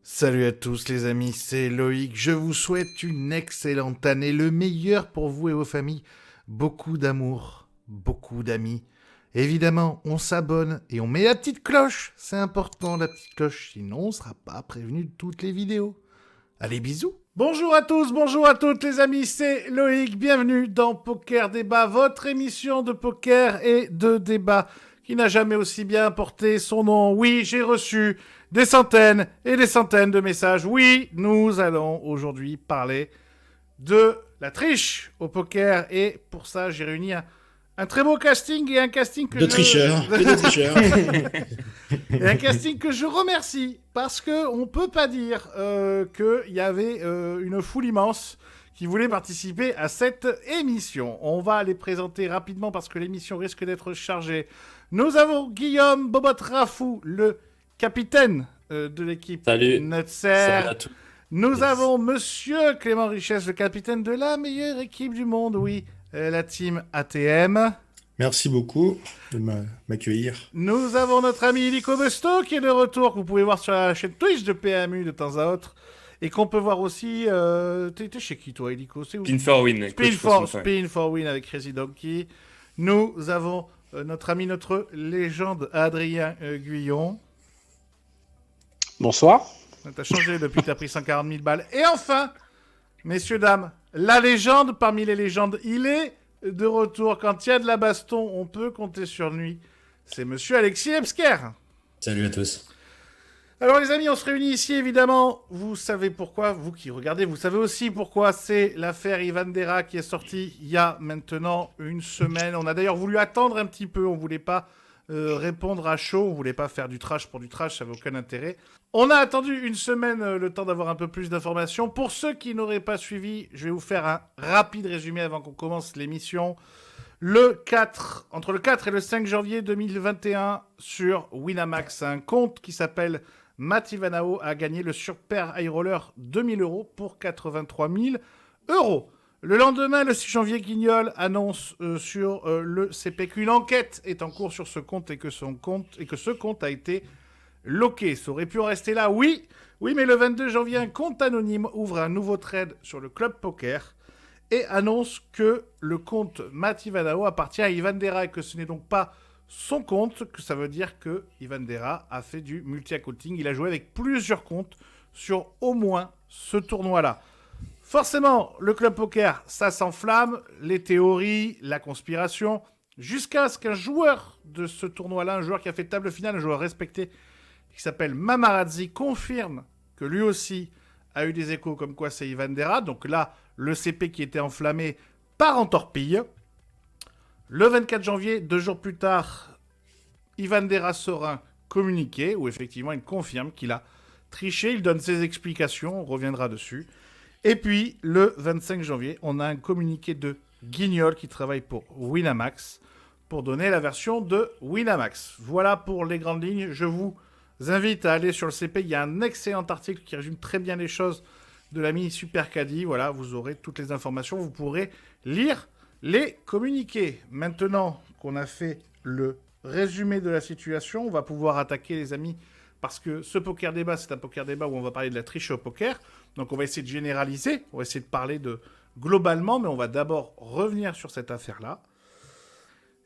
Salut à tous les amis, c'est Loïc. Je vous souhaite une excellente année, le meilleur pour vous et vos familles. Beaucoup d'amour, beaucoup d'amis. Évidemment, on s'abonne et on met la petite cloche. C'est important la petite cloche, sinon on ne sera pas prévenu de toutes les vidéos. Allez, bisous. Bonjour à tous, bonjour à toutes les amis, c'est Loïc. Bienvenue dans Poker Débat, votre émission de poker et de débat qui n'a jamais aussi bien porté son nom. Oui, j'ai reçu des centaines et des centaines de messages. Oui, nous allons aujourd'hui parler de la triche au poker. Et pour ça, j'ai réuni un très beau casting et un casting que De tricheurs, que de tricheurs. et un casting que je remercie parce que on peut pas dire qu'il y avait une foule immense qui voulait participer à cette émission. On va les présenter rapidement parce que l'émission risque d'être chargée. Nous avons Guillaume Bobot-Rafou, le capitaine de l'équipe Salut. Nutser. Salut à tous. Nous Yes. avons Monsieur Clément Richesse, le capitaine de la meilleure équipe du monde, oui, la team ATM. Merci beaucoup de m'accueillir. Nous avons notre ami Illico Busto qui est de retour, que vous pouvez voir sur la chaîne Twitch de PMU de temps à autre. Et qu'on peut voir aussi... T'es chez qui toi, Illico? C'est où? Spin for win. Spin for Win avec Crazy Donkey. Nous avons notre ami, notre légende Adrien Guyon. Bonsoir. T'as changé depuis que t'as pris 140 000 balles. Et enfin, messieurs, dames, la légende parmi les légendes, il est de retour. Quand il y a de la baston, on peut compter sur lui. C'est monsieur Alexis Ebsker. Salut à tous. Alors les amis, on se réunit ici évidemment, vous savez pourquoi, vous qui regardez, vous savez aussi pourquoi c'est l'affaire Ivan Dera qui est sortie il y a maintenant une semaine. On a d'ailleurs voulu attendre un petit peu, on voulait pas répondre à chaud, on voulait pas faire du trash pour du trash, ça n'avait aucun intérêt. On a attendu une semaine le temps d'avoir un peu plus d'informations. Pour ceux qui n'auraient pas suivi, je vais vous faire un rapide résumé avant qu'on commence l'émission. Entre le 4 et le 5 janvier 2021 sur Winamax, un compte qui s'appelle Matt Ivanao a gagné le surpair high roller 2000 € pour 83 000 €. Le lendemain, le 6 janvier, Guignol annonce sur le CP qu'une enquête est en cours sur ce compte et que ce compte a été loqué. Ça aurait pu en rester là, oui, mais le 22 janvier, un compte anonyme ouvre un nouveau trade sur le club poker et annonce que le compte Matt Ivanao appartient à Ivan Dera et que ce n'est donc pas son compte, que ça veut dire que Ivan Dera a fait du multi-accounting. Il a joué avec plusieurs comptes sur au moins ce tournoi-là. Forcément, le club poker, ça s'enflamme, les théories, la conspiration, jusqu'à ce qu'un joueur de ce tournoi-là, un joueur qui a fait table finale, un joueur respecté, qui s'appelle Mamarazzi, confirme que lui aussi a eu des échos comme quoi c'est Ivan Dera. Donc là, le CP qui était enflammé part en torpille. Le 24 janvier, 2 jours plus tard, Ivan Dera sort un communiqué où effectivement il confirme qu'il a triché, il donne ses explications, on reviendra dessus. Et puis, le 25 janvier, on a un communiqué de Guignol qui travaille pour Winamax pour donner la version de Winamax. Voilà pour les grandes lignes. Je vous invite à aller sur le CP. Il y a un excellent article qui résume très bien les choses de l'ami Super Caddy. Voilà, vous aurez toutes les informations. Vous pourrez lire les communiqués. Maintenant qu'on a fait le résumé de la situation, on va pouvoir attaquer les amis parce que ce poker débat, c'est un poker débat où on va parler de la triche au poker. Donc on va essayer de généraliser, on va essayer de parler de globalement, mais on va d'abord revenir sur cette affaire-là.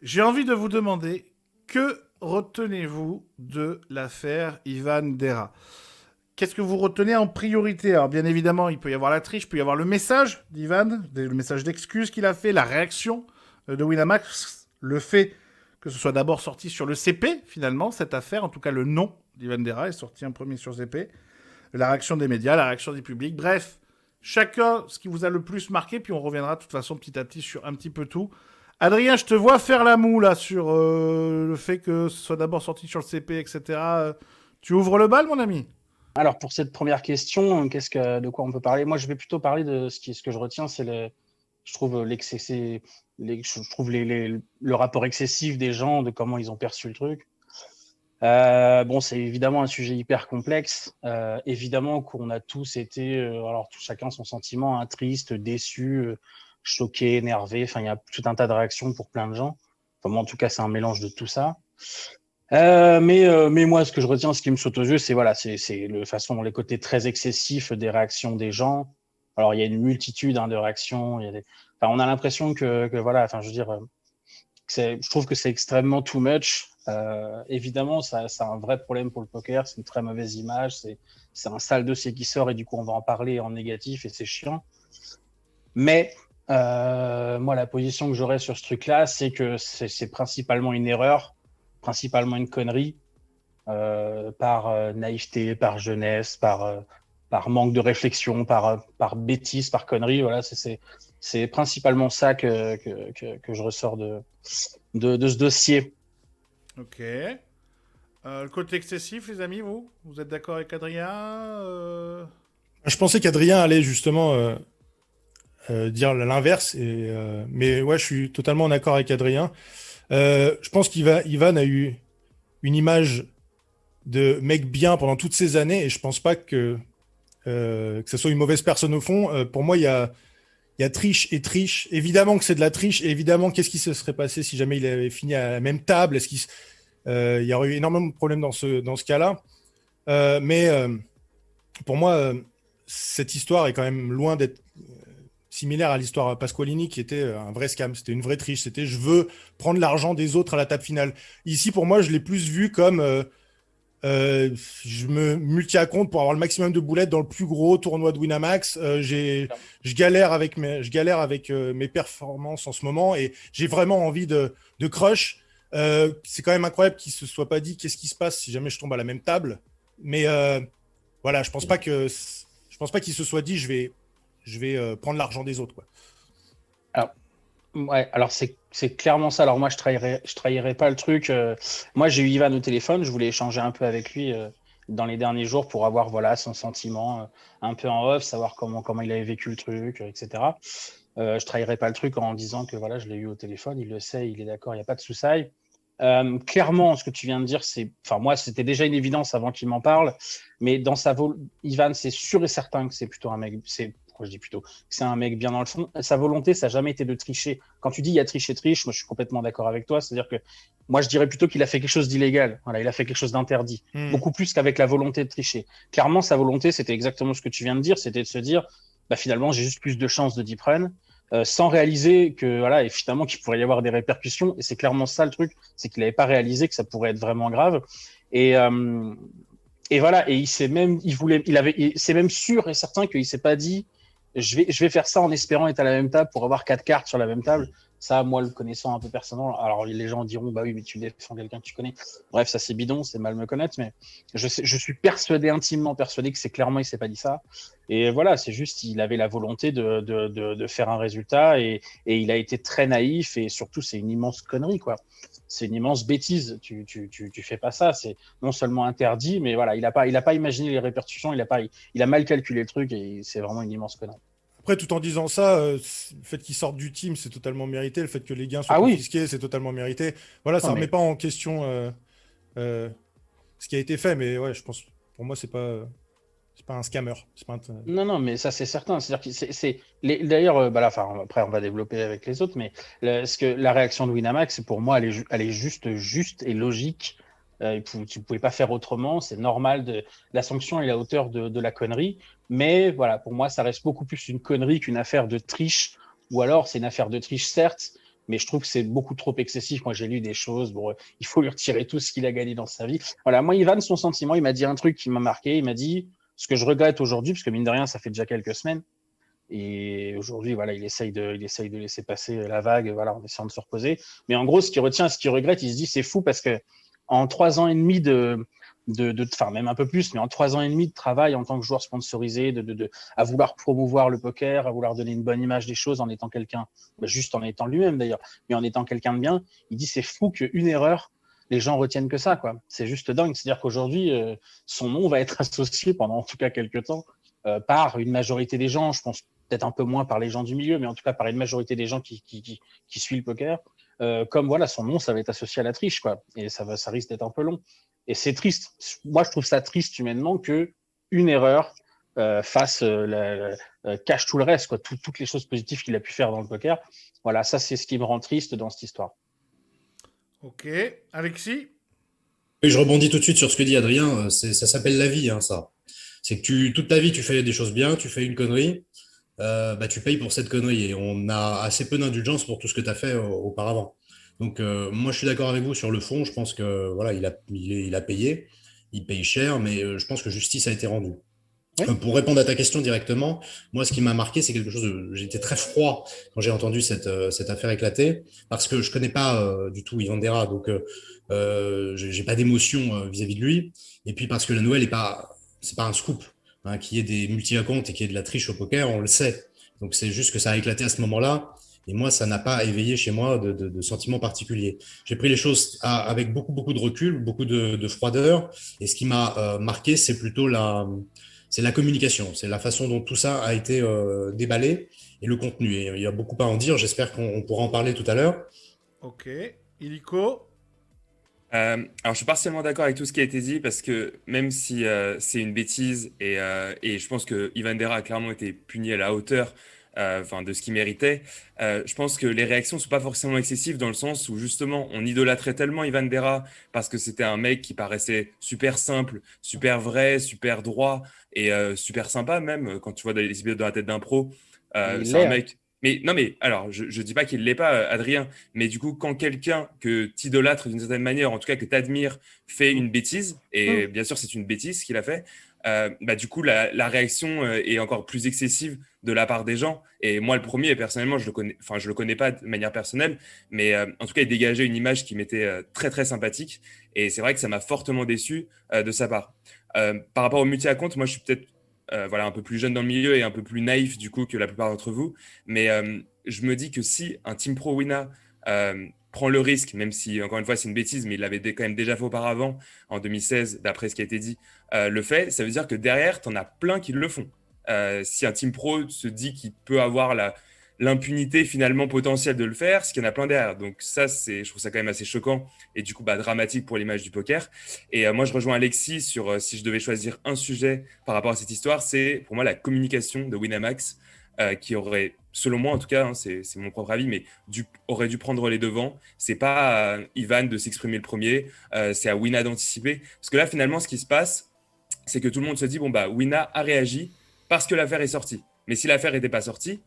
J'ai envie de vous demander, que retenez-vous de l'affaire Ivan Dera? Qu'est-ce que vous retenez en priorité? Alors bien évidemment, il peut y avoir la triche, il peut y avoir le message d'Ivan, le message d'excuse qu'il a fait, la réaction de Winamax, le fait que ce soit d'abord sorti sur le CP, finalement, cette affaire, en tout cas le nom d'Ivan Dera est sorti en premier sur CP, la réaction des médias, la réaction du public, bref, chacun ce qui vous a le plus marqué, puis on reviendra de toute façon petit à petit sur un petit peu tout. Adrien, je te vois faire la moue là sur le fait que ce soit d'abord sorti sur le CP, etc. Tu ouvres le bal, mon ami? Alors, pour cette première question, de quoi on peut parler? Moi, je vais plutôt parler de ce que je retiens, c'est je trouve le rapport excessif des gens, de comment ils ont perçu le truc. Bon, c'est évidemment un sujet hyper complexe. Évidemment qu'on a tous été, alors chacun son sentiment, triste, déçu, choqué, énervé. Enfin, il y a tout un tas de réactions pour plein de gens. Enfin, moi, en tout cas, c'est un mélange de tout ça. Mais moi, ce que je retiens, ce qui me saute aux yeux, c'est voilà, c'est les côtés très excessifs des réactions des gens. Alors, il y a une multitude de réactions. Enfin, on a l'impression que voilà, enfin, je veux dire, je trouve que c'est extrêmement too much. Évidemment, ça a un vrai problème pour le poker. C'est une très mauvaise image. C'est un sale dossier qui sort et du coup, on va en parler en négatif et c'est chiant. Mais moi, la position que j'aurais sur ce truc-là, c'est que c'est principalement une erreur, principalement une connerie, par naïveté, par jeunesse, par manque de réflexion, par bêtise, par connerie. Voilà, c'est principalement ça que je ressors de ce dossier. Ok. Le côté excessif, les amis, vous êtes d'accord avec Adrien Je pensais qu'Adrien allait justement dire l'inverse, mais ouais, je suis totalement en accord avec Adrien. Je pense qu'Ivan a eu une image de mec bien pendant toutes ces années, et je pense pas que ce soit une mauvaise personne au fond. Pour moi, il y a triche et triche. Évidemment que c'est de la triche, et évidemment, qu'est-ce qui se serait passé si jamais il avait fini à la même table? Il y aurait eu énormément de problèmes dans ce cas-là. Mais pour moi, cette histoire est quand même loin d'être similaire à l'histoire Pasqualini, qui était un vrai scam. C'était une vraie triche. C'était je veux prendre l'argent des autres à la table finale. Ici, pour moi, je l'ai plus vu comme je me multi-à-compte pour avoir le maximum de boulettes dans le plus gros tournoi de Winamax. Je galère avec mes performances en ce moment et j'ai vraiment envie de crush. C'est quand même incroyable qu'il se soit pas dit qu'est-ce qui se passe si jamais je tombe à la même table. Mais voilà, je pense pas qu'il se soit dit je vais prendre l'argent des autres, quoi. Alors, ouais, alors c'est clairement ça. Alors moi, je trahirais pas le truc. Moi, j'ai eu Ivan au téléphone. Je voulais échanger un peu avec lui dans les derniers jours pour avoir voilà son sentiment un peu en off, savoir comment il avait vécu le truc, etc. Je trahirais pas le truc en disant que voilà, je l'ai eu au téléphone. Il le sait, il est d'accord. Il n'y a pas de soussailles. Clairement, ce que tu viens de dire, enfin moi, c'était déjà une évidence avant qu'il m'en parle. Mais Ivan, c'est sûr et certain que c'est plutôt un mec. Pourquoi je dis plutôt que c'est un mec bien dans le fond. Sa volonté, ça n'a jamais été de tricher. Quand tu dis il y a triche et triche, moi je suis complètement d'accord avec toi. C'est-à-dire que moi je dirais plutôt qu'il a fait quelque chose d'illégal. Voilà, il a fait quelque chose d'interdit, beaucoup plus qu'avec la volonté de tricher. Clairement, sa volonté, c'était exactement ce que tu viens de dire, c'était de se dire, bah finalement j'ai juste plus de chances de deep run. Sans réaliser que voilà, et finalement qu'il pourrait y avoir des répercussions. Et c'est clairement ça le truc, c'est qu'il n'avait pas réalisé que ça pourrait être vraiment grave. Et voilà, et c'est même sûr et certain qu'il s'est pas dit, je vais faire ça en espérant être à la même table pour avoir 4 cartes sur la même table. Ça, moi, le connaissant un peu personnellement, alors les gens diront, bah oui, mais tu défends quelqu'un que tu connais. Bref, ça c'est bidon, c'est mal me connaître, mais je suis intimement persuadé que c'est clairement, il s'est pas dit ça. Et voilà, c'est juste, il avait la volonté de faire un résultat et il a été très naïf et surtout, c'est une immense connerie, quoi. C'est une immense bêtise. Tu fais pas ça. C'est non seulement interdit, mais voilà, il a pas imaginé les répercussions. Il a mal calculé le truc et c'est vraiment une immense connerie. Après, tout en disant ça, le fait qu'ils sortent du team, c'est totalement mérité. Le fait que les gains soient Ah oui, confisqués, c'est totalement mérité. Voilà, ça non, ne remet mais pas en question euh, ce qui a été fait, mais ouais, je pense, pour moi, c'est pas un scammer. C'est pas un- non, mais ça c'est certain. C'est-à-dire que d'ailleurs, bah là, enfin, après on va développer avec les autres, mais la réaction de Winamax, pour moi, elle est juste et logique. Tu pouvais pas faire autrement. C'est normal. La sanction est à la hauteur de la connerie. Mais voilà, pour moi, ça reste beaucoup plus une connerie qu'une affaire de triche. Ou alors, c'est une affaire de triche, certes, mais je trouve que c'est beaucoup trop excessif. Moi, j'ai lu des choses. Bon, il faut lui retirer tout ce qu'il a gagné dans sa vie. Voilà, moi, Ivan, son sentiment, il m'a dit un truc qui m'a marqué. Il m'a dit ce que je regrette aujourd'hui, parce que mine de rien, ça fait déjà quelques semaines. Et aujourd'hui, voilà, il essaye de laisser passer la vague, voilà, en essayant de se reposer. Mais en gros, ce qu'il retient, ce qu'il regrette, il se dit, c'est fou parce que en 3 ans et demi enfin même un peu plus, mais en 3 ans et demi de travail en tant que joueur sponsorisé, à vouloir promouvoir le poker, à vouloir donner une bonne image des choses en étant quelqu'un, juste en étant lui-même d'ailleurs, mais en étant quelqu'un de bien, il dit c'est fou qu'une erreur, les gens retiennent que ça, quoi. C'est juste dingue. C'est-à-dire qu'aujourd'hui, son nom va être associé pendant en tout cas quelques temps par une majorité des gens, je pense peut-être un peu moins par les gens du milieu, mais en tout cas par une majorité des gens qui suivent le poker. Comme voilà, son nom, ça va être associé à la triche, quoi. Et ça risque d'être un peu long. Et c'est triste. Moi, je trouve ça triste humainement que une erreur cache tout le reste, quoi. Toutes les choses positives qu'il a pu faire dans le poker. Voilà, ça, c'est ce qui me rend triste dans cette histoire. Ok. Alexis Oui, je rebondis tout de suite sur ce que dit Adrien. Ça s'appelle la vie, hein, ça. C'est que toute ta vie, tu fais des choses bien, tu fais une connerie, bah, tu payes pour cette connerie. Et on a assez peu d'indulgence pour tout ce que tu as fait auparavant. Donc, moi, je suis d'accord avec vous sur le fond. Je pense que voilà, il a payé, il paye cher, mais je pense que justice a été rendue. Oui. Pour répondre à ta question directement, moi, ce qui m'a marqué, c'est quelque chose de. J'étais très froid quand j'ai entendu cette affaire éclater, parce que je connais pas du tout Yvan Dera, donc j'ai pas d'émotion vis-à-vis de lui. Et puis parce que la nouvelle c'est pas un scoop, hein, qu'il y ait des multi-accounts et qu'il y ait de la triche au poker, on le sait. Donc c'est juste que ça a éclaté à ce moment-là. Et moi, ça n'a pas éveillé chez moi de sentiments particuliers. J'ai pris les choses avec beaucoup de recul, beaucoup de froideur. Et ce qui m'a marqué, c'est la communication, c'est la façon dont tout ça a été déballé et le contenu. Et il y a beaucoup à en dire, j'espère qu'on pourra en parler tout à l'heure. Ok. Illico. Alors, je suis partiellement d'accord avec tout ce qui a été dit parce que même si c'est une bêtise et je pense que Ivan Dera a clairement été puni à la hauteur enfin, de ce qu'il méritait, je pense que les réactions ne sont pas forcément excessives dans le sens où justement on idolâtrait tellement Ivan Dera parce que c'était un mec qui paraissait super simple, super vrai, super droit et super sympa même quand tu vois dans les épisodes de la tête d'un pro. Il C'est un l'est, hein. mec. Mais non, mais alors, je dis pas qu'il l'est pas, Adrien, mais du coup, quand quelqu'un que t'idolâtres d'une certaine manière, en tout cas que t'admires, fait une bêtise, et bien sûr, c'est une bêtise qu'il a fait, bah, du coup, la réaction est encore plus excessive de la part des gens. Et moi, le premier, personnellement, je le connais pas de manière personnelle, mais en tout cas, il dégageait une image qui m'était très, très sympathique. Et c'est vrai que ça m'a fortement déçu de sa part. Par rapport au multi-account, moi, je suis peut-être voilà, un peu plus jeune dans le milieu et un peu plus naïf du coup que la plupart d'entre vous. Mais je me dis que si un Team Pro Wina prend le risque, même si encore une fois c'est une bêtise, mais il l'avait quand même déjà fait auparavant, en 2016, d'après ce qui a été dit, le fait, ça veut dire que derrière, tu en as plein qui le font. Si un Team Pro se dit qu'il peut avoir l'impunité finalement potentielle de le faire, c'est qu'il y en a plein derrière. Donc ça, je trouve ça quand même assez choquant et du coup dramatique pour l'image du poker. Et moi, je rejoins Alexis sur si je devais choisir un sujet par rapport à cette histoire, c'est pour moi la communication de Winamax qui aurait, selon moi en tout cas, hein, c'est mon propre avis, mais aurait dû prendre les devants. C'est pas à Ivan de s'exprimer le premier, c'est à Wina d'anticiper. Parce que là, finalement, ce qui se passe, c'est que tout le monde se dit, bon, bah, Wina a réagi parce que l'affaire est sortie. Mais si l'affaire n'était pas sortie,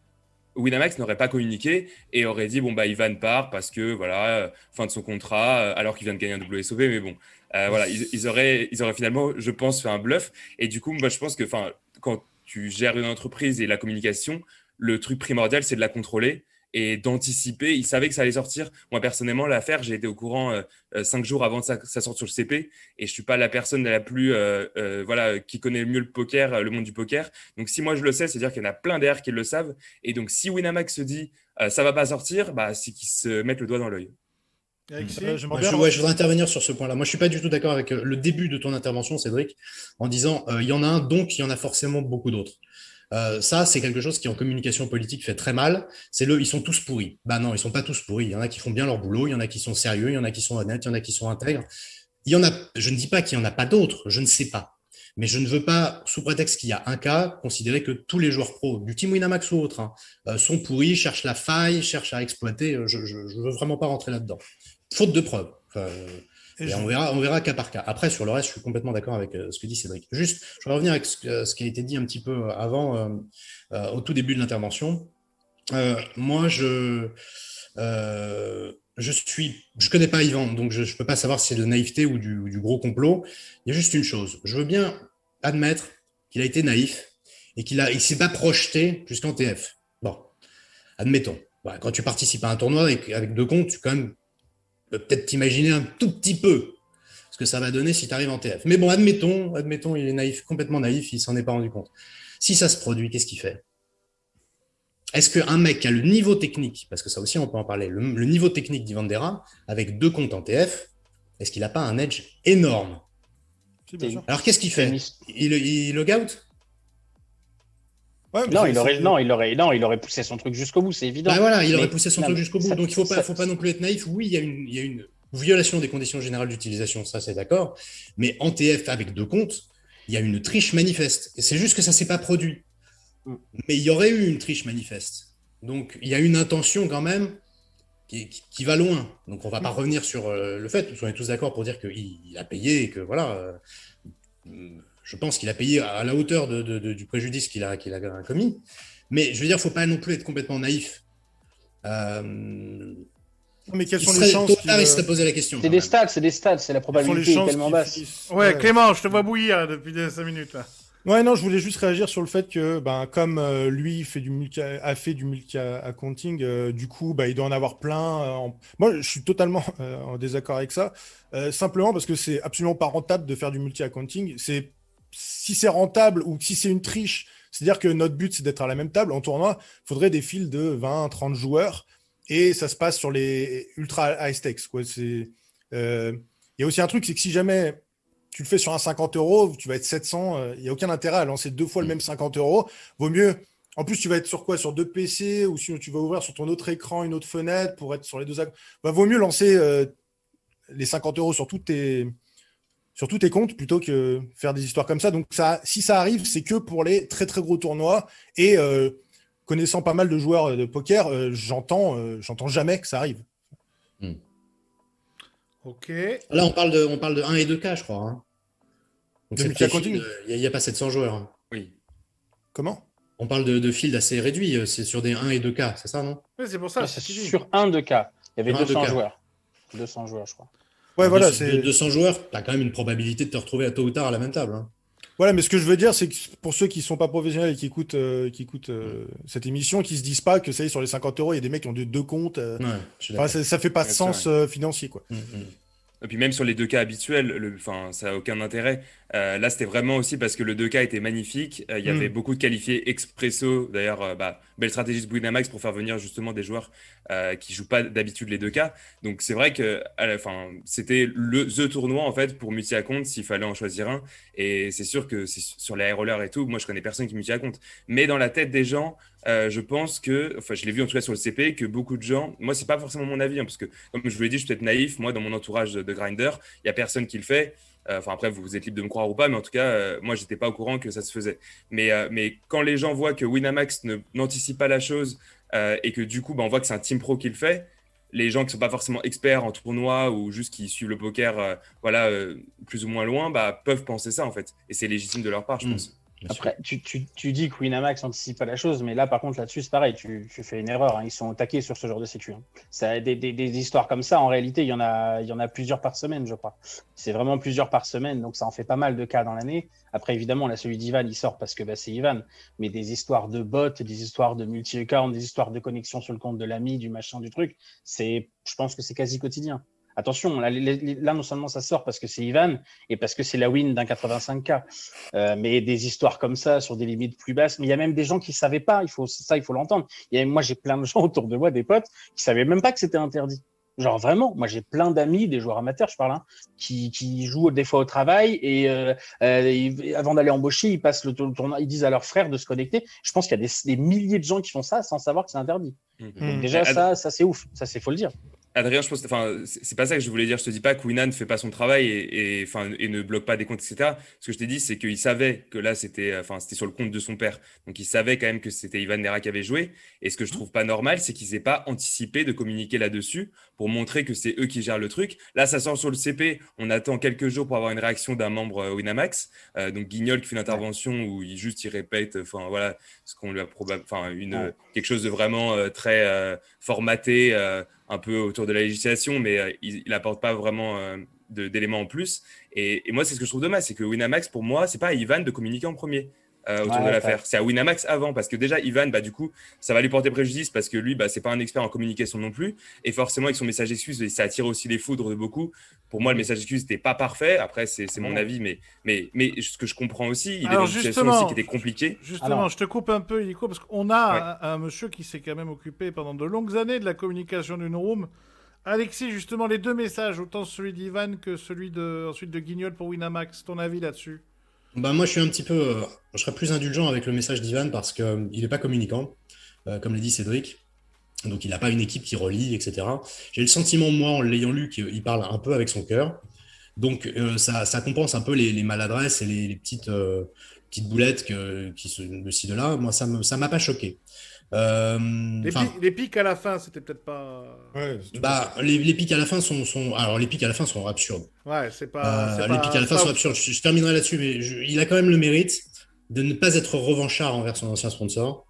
Winamax n'aurait pas communiqué et aurait dit bon bah Ivan part parce que voilà fin de son contrat alors qu'il vient de gagner un WSOP mais bon voilà ils auraient finalement je pense fait un bluff et du coup moi je pense que enfin quand tu gères une entreprise et la communication le truc primordial c'est de la contrôler et d'anticiper. Ils savaient que ça allait sortir. Moi, personnellement, l'affaire, j'ai été au courant 5 jours avant que ça sorte sur le CP. Et je ne suis pas la personne la plus voilà, qui connaît le mieux le poker, le monde du poker. Donc, si moi, je le sais, c'est-à-dire qu'il y en a plein derrière qui le savent. Et donc, si Winamax se dit ça ne va pas sortir, bah, c'est qu'ils se mettent le doigt dans l'œil. Alexis. J'aimerais Ouais, bien. je voudrais intervenir sur ce point-là. Moi, je suis pas du tout d'accord avec le début de ton intervention, Cédric, en disant il y en a un, donc il y en a forcément beaucoup d'autres. Ça, c'est quelque chose qui, en communication politique, fait très mal. Ils sont tous pourris. Bah non, ils sont pas tous pourris. Il y en a qui font bien leur boulot, il y en a qui sont sérieux, il y en a qui sont honnêtes, il y en a qui sont intègres. Il y en a, je ne dis pas qu'il y en a pas d'autres, je ne sais pas. Mais je ne veux pas, sous prétexte qu'il y a un cas, considérer que tous les joueurs pro, du Team Winamax ou autre, hein, sont pourris, cherchent la faille, cherchent à exploiter. Je veux vraiment pas rentrer là-dedans. Faute de preuves. Et on verra cas par cas. Après, sur le reste, je suis complètement d'accord avec ce que dit Cédric. Juste, je vais revenir avec ce qui a été dit un petit peu avant, au tout début de l'intervention. Moi, je connais pas Yvan, donc je peux pas savoir si c'est de naïveté ou du gros complot. Il y a juste une chose. Je veux bien admettre qu'il a été naïf et il s'est pas projeté jusqu'en TF. Bon, admettons. Voilà, quand tu participes à un tournoi avec deux comptes, tu quand même peut-être t'imaginer un tout petit peu ce que ça va donner si tu arrives en TF. Mais bon, admettons, il est naïf, complètement naïf, il s'en est pas rendu compte. Si ça se produit, qu'est-ce qu'il fait? Est-ce qu'un mec qui a le niveau technique, parce que ça aussi on peut en parler, le niveau technique d'Ivan Dera, avec deux comptes en TF, est-ce qu'il n'a pas un edge énorme? Si, bien sûr. Alors qu'est-ce qu'il fait? Il log out? Ouais, mais Non, il aurait poussé son truc jusqu'au bout, c'est évident. Bah voilà, il aurait Mais- poussé son non, truc mais jusqu'au bout. ça- Donc il faut ça- pas non plus être naïf. Oui, il y a une violation des conditions générales d'utilisation, ça c'est d'accord. Mais en TF avec deux comptes, il y a une triche manifeste. Et c'est juste que ça s'est pas produit. Mm. Mais il y aurait eu une triche manifeste. Donc il y a une intention quand même qui va loin. Donc, on ne va pas revenir sur le fait, parce qu'on est tous d'accord pour dire qu'il a payé et que voilà, je pense qu'il a payé à la hauteur du préjudice qu'il a commis. Mais je veux dire, il ne faut pas non plus être complètement naïf. Mais quelles Il sont les chances il serait posé la question. C'est des stats, c'est la probabilité est tellement basse. Ouais, Clément, je te vois bouillir depuis 5 minutes. Là. Ouais, non, je voulais juste réagir sur le fait que, comme lui a fait du multi-accounting, du coup, il doit en avoir plein. Moi, je suis totalement en désaccord avec ça, simplement parce que c'est absolument pas rentable de faire du multi-accounting. Si c'est rentable ou si c'est une triche, c'est-à-dire que notre but, c'est d'être à la même table. En tournoi, il faudrait des files de 20, 30 joueurs et ça se passe sur les ultra high stakes, quoi. Il y a aussi un truc, c'est que si jamais tu le fais sur un 50 €, tu vas être 700. Il n'y a aucun intérêt à lancer 2 fois le même 50 €. Vaut mieux. En plus, tu vas être sur quoi? Sur 2 PC ou si tu vas ouvrir sur ton autre écran une autre fenêtre pour être sur les deux. Vaut mieux lancer les 50 € sur tous tes comptes plutôt que faire des histoires comme ça. Donc, si ça arrive, c'est que pour les très très gros tournois. Et connaissant pas mal de joueurs de poker, j'entends jamais que ça arrive. Ok. Là, on parle de 1 et 2K, je crois. Hein. Donc, De multi-accounting. il n'y a pas 700 joueurs. Hein. Oui. Comment? On parle de field assez réduits. C'est sur des 1 et 2K, c'est ça, non? Oui, c'est pour ça. C'est sur un de cas. Il y avait Sur un 200 2K. joueurs. 200 joueurs, je crois. Ouais, voilà, de 200 joueurs, tu as quand même une probabilité de te retrouver à tôt ou tard à la même table. Hein. Voilà, mais ce que je veux dire, c'est que pour ceux qui ne sont pas professionnels et qui écoutent cette émission, qui ne se disent pas que ça y est, sur les 50 €, il y a des mecs qui ont deux comptes. Ouais, je suis Enfin, d'accord. ça fait pas de Ouais, sens c'est financier, quoi. Et puis même sur les 2K habituels, ça n'a aucun intérêt. Là, c'était vraiment aussi parce que le 2K était magnifique. Il y avait beaucoup de qualifiés expresso. D'ailleurs, belle stratégie de Winamax pour faire venir justement des joueurs qui jouent pas d'habitude les 2K. Donc c'est vrai que c'était the tournoi en fait pour multi-account s'il fallait en choisir un. Et c'est sûr que sur les high rollers et tout, moi je connais personne qui multi-account. Mais dans la tête des gens, je pense que, je l'ai vu en tout cas sur le CP, que beaucoup de gens, moi c'est pas forcément mon avis, hein, parce que comme je vous l'ai dit, je suis peut-être naïf. Moi dans mon entourage de grinder, il y a personne qui le fait. Après, vous êtes libre de me croire ou pas, mais en tout cas, moi, j'étais pas au courant que ça se faisait. Mais quand les gens voient que Winamax n'anticipe pas la chose et que du coup, on voit que c'est un team pro qui le fait, les gens qui sont pas forcément experts en tournoi ou juste qui suivent le poker, plus ou moins loin, peuvent penser ça en fait. Et c'est légitime de leur part, je pense. Après, tu dis que Winamax anticipe pas la chose, mais là, par contre, là-dessus, c'est pareil, tu fais une erreur. Hein. Ils sont taqués sur ce genre de sécu. Hein. Ça, des histoires comme ça, en réalité, il y en a plusieurs par semaine, je crois. C'est vraiment plusieurs par semaine, donc ça en fait pas mal de cas dans l'année. Après, évidemment, là, celui d'Ivan, il sort parce que c'est Ivan. Mais des histoires de bots, des histoires de multi-account, des histoires de connexion sur le compte de l'ami, du machin, du truc, je pense que c'est quasi quotidien. Attention, là, non seulement ça sort parce que c'est Ivan et parce que c'est la win d'un 85K, mais des histoires comme ça sur des limites plus basses. Mais il y a même des gens qui ne savaient pas, il faut l'entendre. Moi, j'ai plein de gens autour de moi, des potes, qui ne savaient même pas que c'était interdit. Genre vraiment, moi j'ai plein d'amis, des joueurs amateurs, je parle, hein, qui jouent des fois au travail et avant d'aller embaucher, ils passent le tournoi, ils disent à leurs frères de se connecter. Je pense qu'il y a des milliers de gens qui font ça sans savoir que c'est interdit. Donc déjà, ça c'est ouf, ça faut le dire. Adrien, je pense, c'est pas ça que je voulais dire. Je te dis pas que Winan ne fait pas son travail et ne bloque pas des comptes, etc. Ce que je t'ai dit, c'est qu'il savait que là, c'était sur le compte de son père. Donc, il savait quand même que c'était Ivan Nera qui avait joué. Et ce que je trouve pas normal, c'est qu'ils aient pas anticipé de communiquer là-dessus pour montrer que c'est eux qui gèrent le truc. Là, ça sort sur le CP. On attend quelques jours pour avoir une réaction d'un membre Winamax. Donc, Guignol qui fait une intervention où il répète, ce qu'on lui a quelque chose de vraiment très formaté. Un peu autour de la législation, mais il n'apporte pas vraiment d'éléments en plus. Et moi, c'est ce que je trouve dommage, c'est que Winamax, pour moi, c'est pas à Ivan de communiquer en premier autour de l'affaire. C'est à Winamax avant, parce que déjà, Ivan, du coup, ça va lui porter préjudice, parce que lui, c'est pas un expert en communication non plus. Et forcément, avec son message d'excuse, ça attire aussi les foudres de beaucoup. Pour moi, le message d'excuse n'était pas parfait. Après, c'est mon avis, mais ce que je comprends aussi, il est dans une situation aussi qui était compliquée. Justement, je te coupe un peu, Illico, parce qu'on a un monsieur qui s'est quand même occupé pendant de longues années de la communication d'une room. Alexis, justement, les deux messages, autant celui d'Ivan que celui ensuite de Guignol pour Winamax, ton avis là-dessus? Moi, je suis un petit peu... je serais plus indulgent avec le message d'Ivan parce qu'il n'est pas communicant, comme l'a dit Cédric. Donc, il n'a pas une équipe qui relie, etc. J'ai le sentiment, moi, en l'ayant lu, qu'il parle un peu avec son cœur. Donc, ça compense un peu les maladresses et les petites boulettes de ci, de là. Moi, ça ne m'a pas choqué. Les pics à la fin, c'était peut-être pas. Ouais, les pics à la fin alors les pics à la fin sont absurdes. Ouais, c'est pas. Les pics à la fin sont absurdes. Je terminerai là-dessus, mais il a quand même le mérite de ne pas être revanchard envers son ancien sponsor,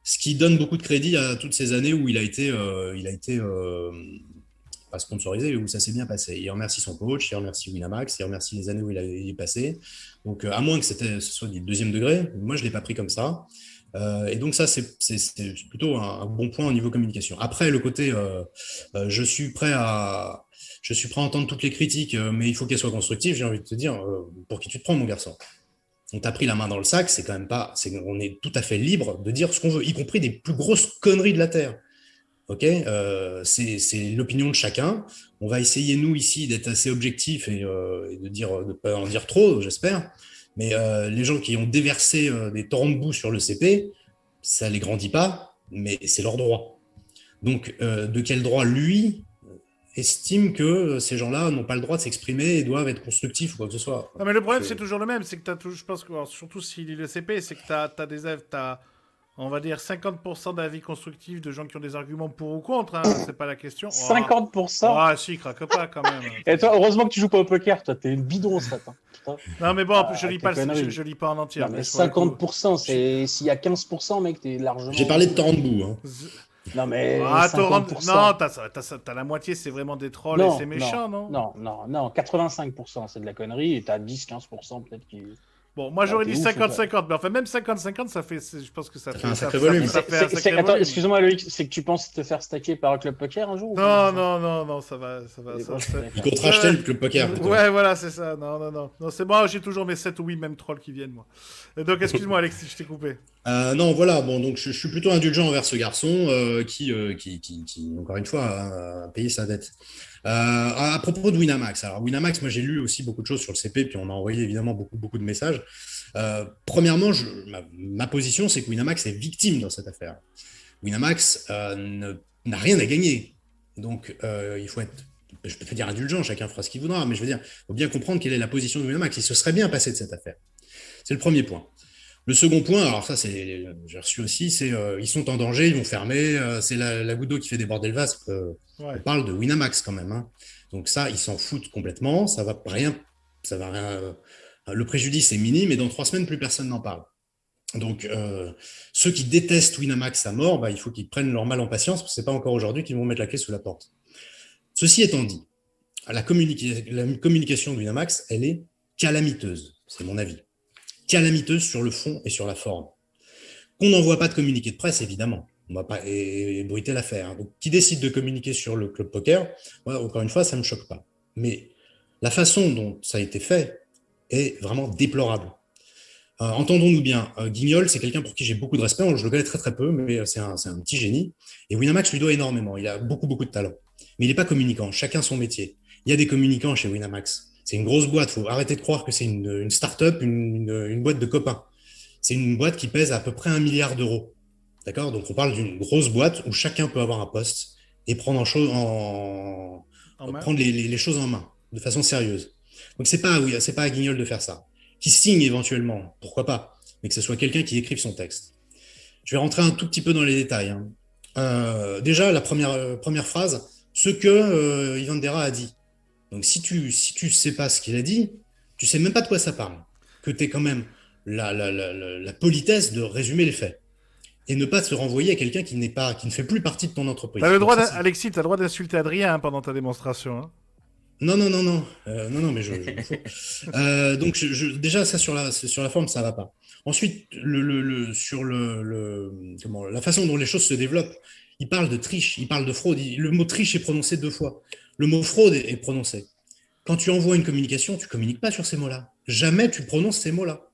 ce qui donne beaucoup de crédit à toutes ces années où il a été pas sponsorisé, où ça s'est bien passé. Il remercie son coach, il remercie Winamax, il remercie les années où il est passé. Donc, à moins que ce soit du deuxième degré, moi, je ne l'ai pas pris comme ça. Et donc, ça, c'est plutôt un bon point au niveau communication. Après, le côté, je suis prêt à entendre toutes les critiques, mais il faut qu'elles soient constructives. J'ai envie de te dire, pour qui tu te prends, mon garçon? On t'a pris la main dans le sac, c'est quand même pas, on est tout à fait libre de dire ce qu'on veut, y compris des plus grosses conneries de la Terre. Ok, c'est l'opinion de chacun. On va essayer, nous, ici, d'être assez objectifs et de pas en dire trop, j'espère. Mais les gens qui ont déversé des torrents de boue sur le CP, ça les grandit pas, mais c'est leur droit. Donc, de quel droit, lui, estime que ces gens-là n'ont pas le droit de s'exprimer et doivent être constructifs ou quoi que ce soit? Non, mais le problème, c'est toujours le même. C'est que t'as toujours, je pense que, alors, surtout s'il lit le CP, c'est que t'as, on va dire, 50% d'avis constructifs de gens qui ont des arguments pour ou contre. Hein, c'est pas la question. 50%. Ah, si, craque pas quand même. Et toi, heureusement que tu joues pas au poker, toi, t'es une bidon, ça. Non, mais bon, je lis pas en entier. Non, mais 50%, c'est s'il y a 15%, mec, t'es largement. J'ai parlé de torrent de boue. Hein. Non, mais. Ah, 50%. Non, t'as la moitié, c'est vraiment des trolls et c'est méchant, non? Non, 85%, c'est de la connerie, et t'as 10-15% peut-être qui. Bon, moi j'aurais dit 50-50, mais enfin même 50-50, ça fait, je pense que ça fait un sacré volume. Attends, excuse-moi Loïc, c'est que tu penses te faire stacker par un club poker un jour? Non, ça va. Il compte racheter le club poker. Ouais, voilà, c'est ça. Non, c'est moi, j'ai toujours mes 7 ou 8 mêmes trolls qui viennent, moi. Et donc, excuse-moi Alexis, je t'ai coupé. Non, voilà, bon, donc je suis plutôt indulgent envers ce garçon qui, encore une fois, a payé sa dette. À propos de Winamax, alors Winamax, moi j'ai lu aussi beaucoup de choses sur le CP, puis on m'a envoyé évidemment beaucoup de messages. Premièrement, ma position, c'est que Winamax est victime dans cette affaire. Winamax n'a rien à gagner. Donc, il faut être, je peux pas dire indulgent, chacun fera ce qu'il voudra, mais je veux dire, il faut bien comprendre quelle est la position de Winamax. Il se serait bien passé de cette affaire. C'est le premier point. Le second point, alors ça, j'ai reçu aussi, c'est ils sont en danger, ils vont fermer, c'est la goutte d'eau qui fait déborder le vase. On parle de Winamax quand même. Hein. Donc ça, ils s'en foutent complètement, ça va rien. Le préjudice est minime et dans 3 semaines, plus personne n'en parle. Donc ceux qui détestent Winamax à mort, bah, il faut qu'ils prennent leur mal en patience, parce que c'est pas encore aujourd'hui qu'ils vont mettre la clé sous la porte. Ceci étant dit, la communication de Winamax, elle est calamiteuse, c'est mon avis. Calamiteuse sur le fond et sur la forme. Qu'on n'envoie pas de communiqué de presse, évidemment. On ne va pas ébruiter l'affaire. Donc, qui décide de communiquer sur le club poker, moi, encore une fois, ça ne me choque pas. Mais la façon dont ça a été fait est vraiment déplorable. Entendons-nous bien, Guignol, c'est quelqu'un pour qui j'ai beaucoup de respect, je le connais très peu, mais c'est un petit génie. Et Winamax lui doit énormément, il a beaucoup de talent. Mais il n'est pas communicant, chacun son métier. Il y a des communicants chez Winamax. C'est une grosse boîte, il faut arrêter de croire que c'est une start-up, une boîte de copains. C'est une boîte qui pèse à peu près 1 milliard d'euros. D'accord? Donc on parle d'une grosse boîte où chacun peut avoir un poste et prendre les choses en main, de façon sérieuse. Donc c'est pas à Guignol de faire ça. Qui signe éventuellement, pourquoi pas, mais que ce soit quelqu'un qui écrive son texte. Je vais rentrer un tout petit peu dans les détails. Hein. Déjà, la première phrase, ce que Ivan Dera a dit. Donc, si tu sais pas ce qu'il a dit, tu sais même pas de quoi ça parle. Que tu es quand même la politesse de résumer les faits. Et ne pas se renvoyer à quelqu'un qui ne fait plus partie de ton entreprise. Alexis, tu as le droit d'insulter Adrien pendant ta démonstration. Hein. Non, mais je donc, déjà, ça, sur la forme, ça va pas. Ensuite, sur la façon dont les choses se développent, il parle de triche, il parle de fraude. Le mot triche est prononcé 2 fois. Le mot fraude est prononcé. Quand tu envoies une communication, tu communiques pas sur ces mots-là. Jamais tu prononces ces mots-là.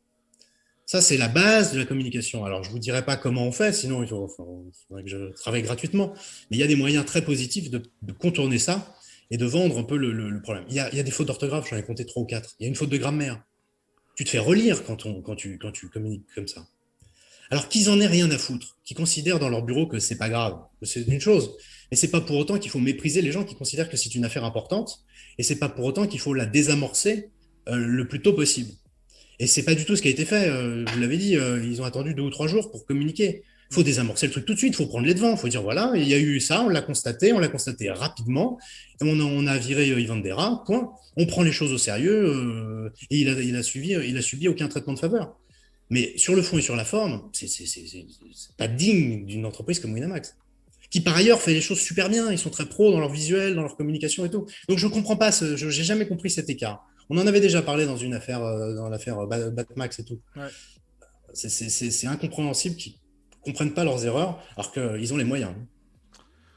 Ça, c'est la base de la communication. Alors, je vous dirai pas comment on fait, sinon il faudrait que je travaille gratuitement. Mais il y a des moyens très positifs de contourner ça et de vendre un peu le problème. Il y a des fautes d'orthographe, j'en ai compté 3 ou 4. Il y a une faute de grammaire. Tu te fais relire quand tu communiques comme ça. Alors qu'ils en aient rien à foutre, qu'ils considèrent dans leur bureau que c'est pas grave, que c'est une chose, mais c'est pas pour autant qu'il faut mépriser les gens qui considèrent que c'est une affaire importante, et c'est pas pour autant qu'il faut la désamorcer le plus tôt possible. Et c'est pas du tout ce qui a été fait. Vous l'avez dit, ils ont attendu 2 ou 3 jours pour communiquer. Il faut désamorcer le truc tout de suite, il faut prendre les devants, il faut dire voilà, il y a eu ça, on l'a constaté rapidement, et on a viré Ivan Dera, point. On prend les choses au sérieux, et il a subi aucun traitement de faveur. Mais sur le fond et sur la forme, c'est pas digne d'une entreprise comme Winamax, qui par ailleurs fait les choses super bien, ils sont très pros dans leur visuel, dans leur communication et tout. Donc je comprends pas, j'ai jamais compris cet écart. On en avait déjà parlé dans une affaire, dans l'affaire Batmax et tout. Ouais. C'est incompréhensible qu'ils comprennent pas leurs erreurs, alors qu'ils ont les moyens.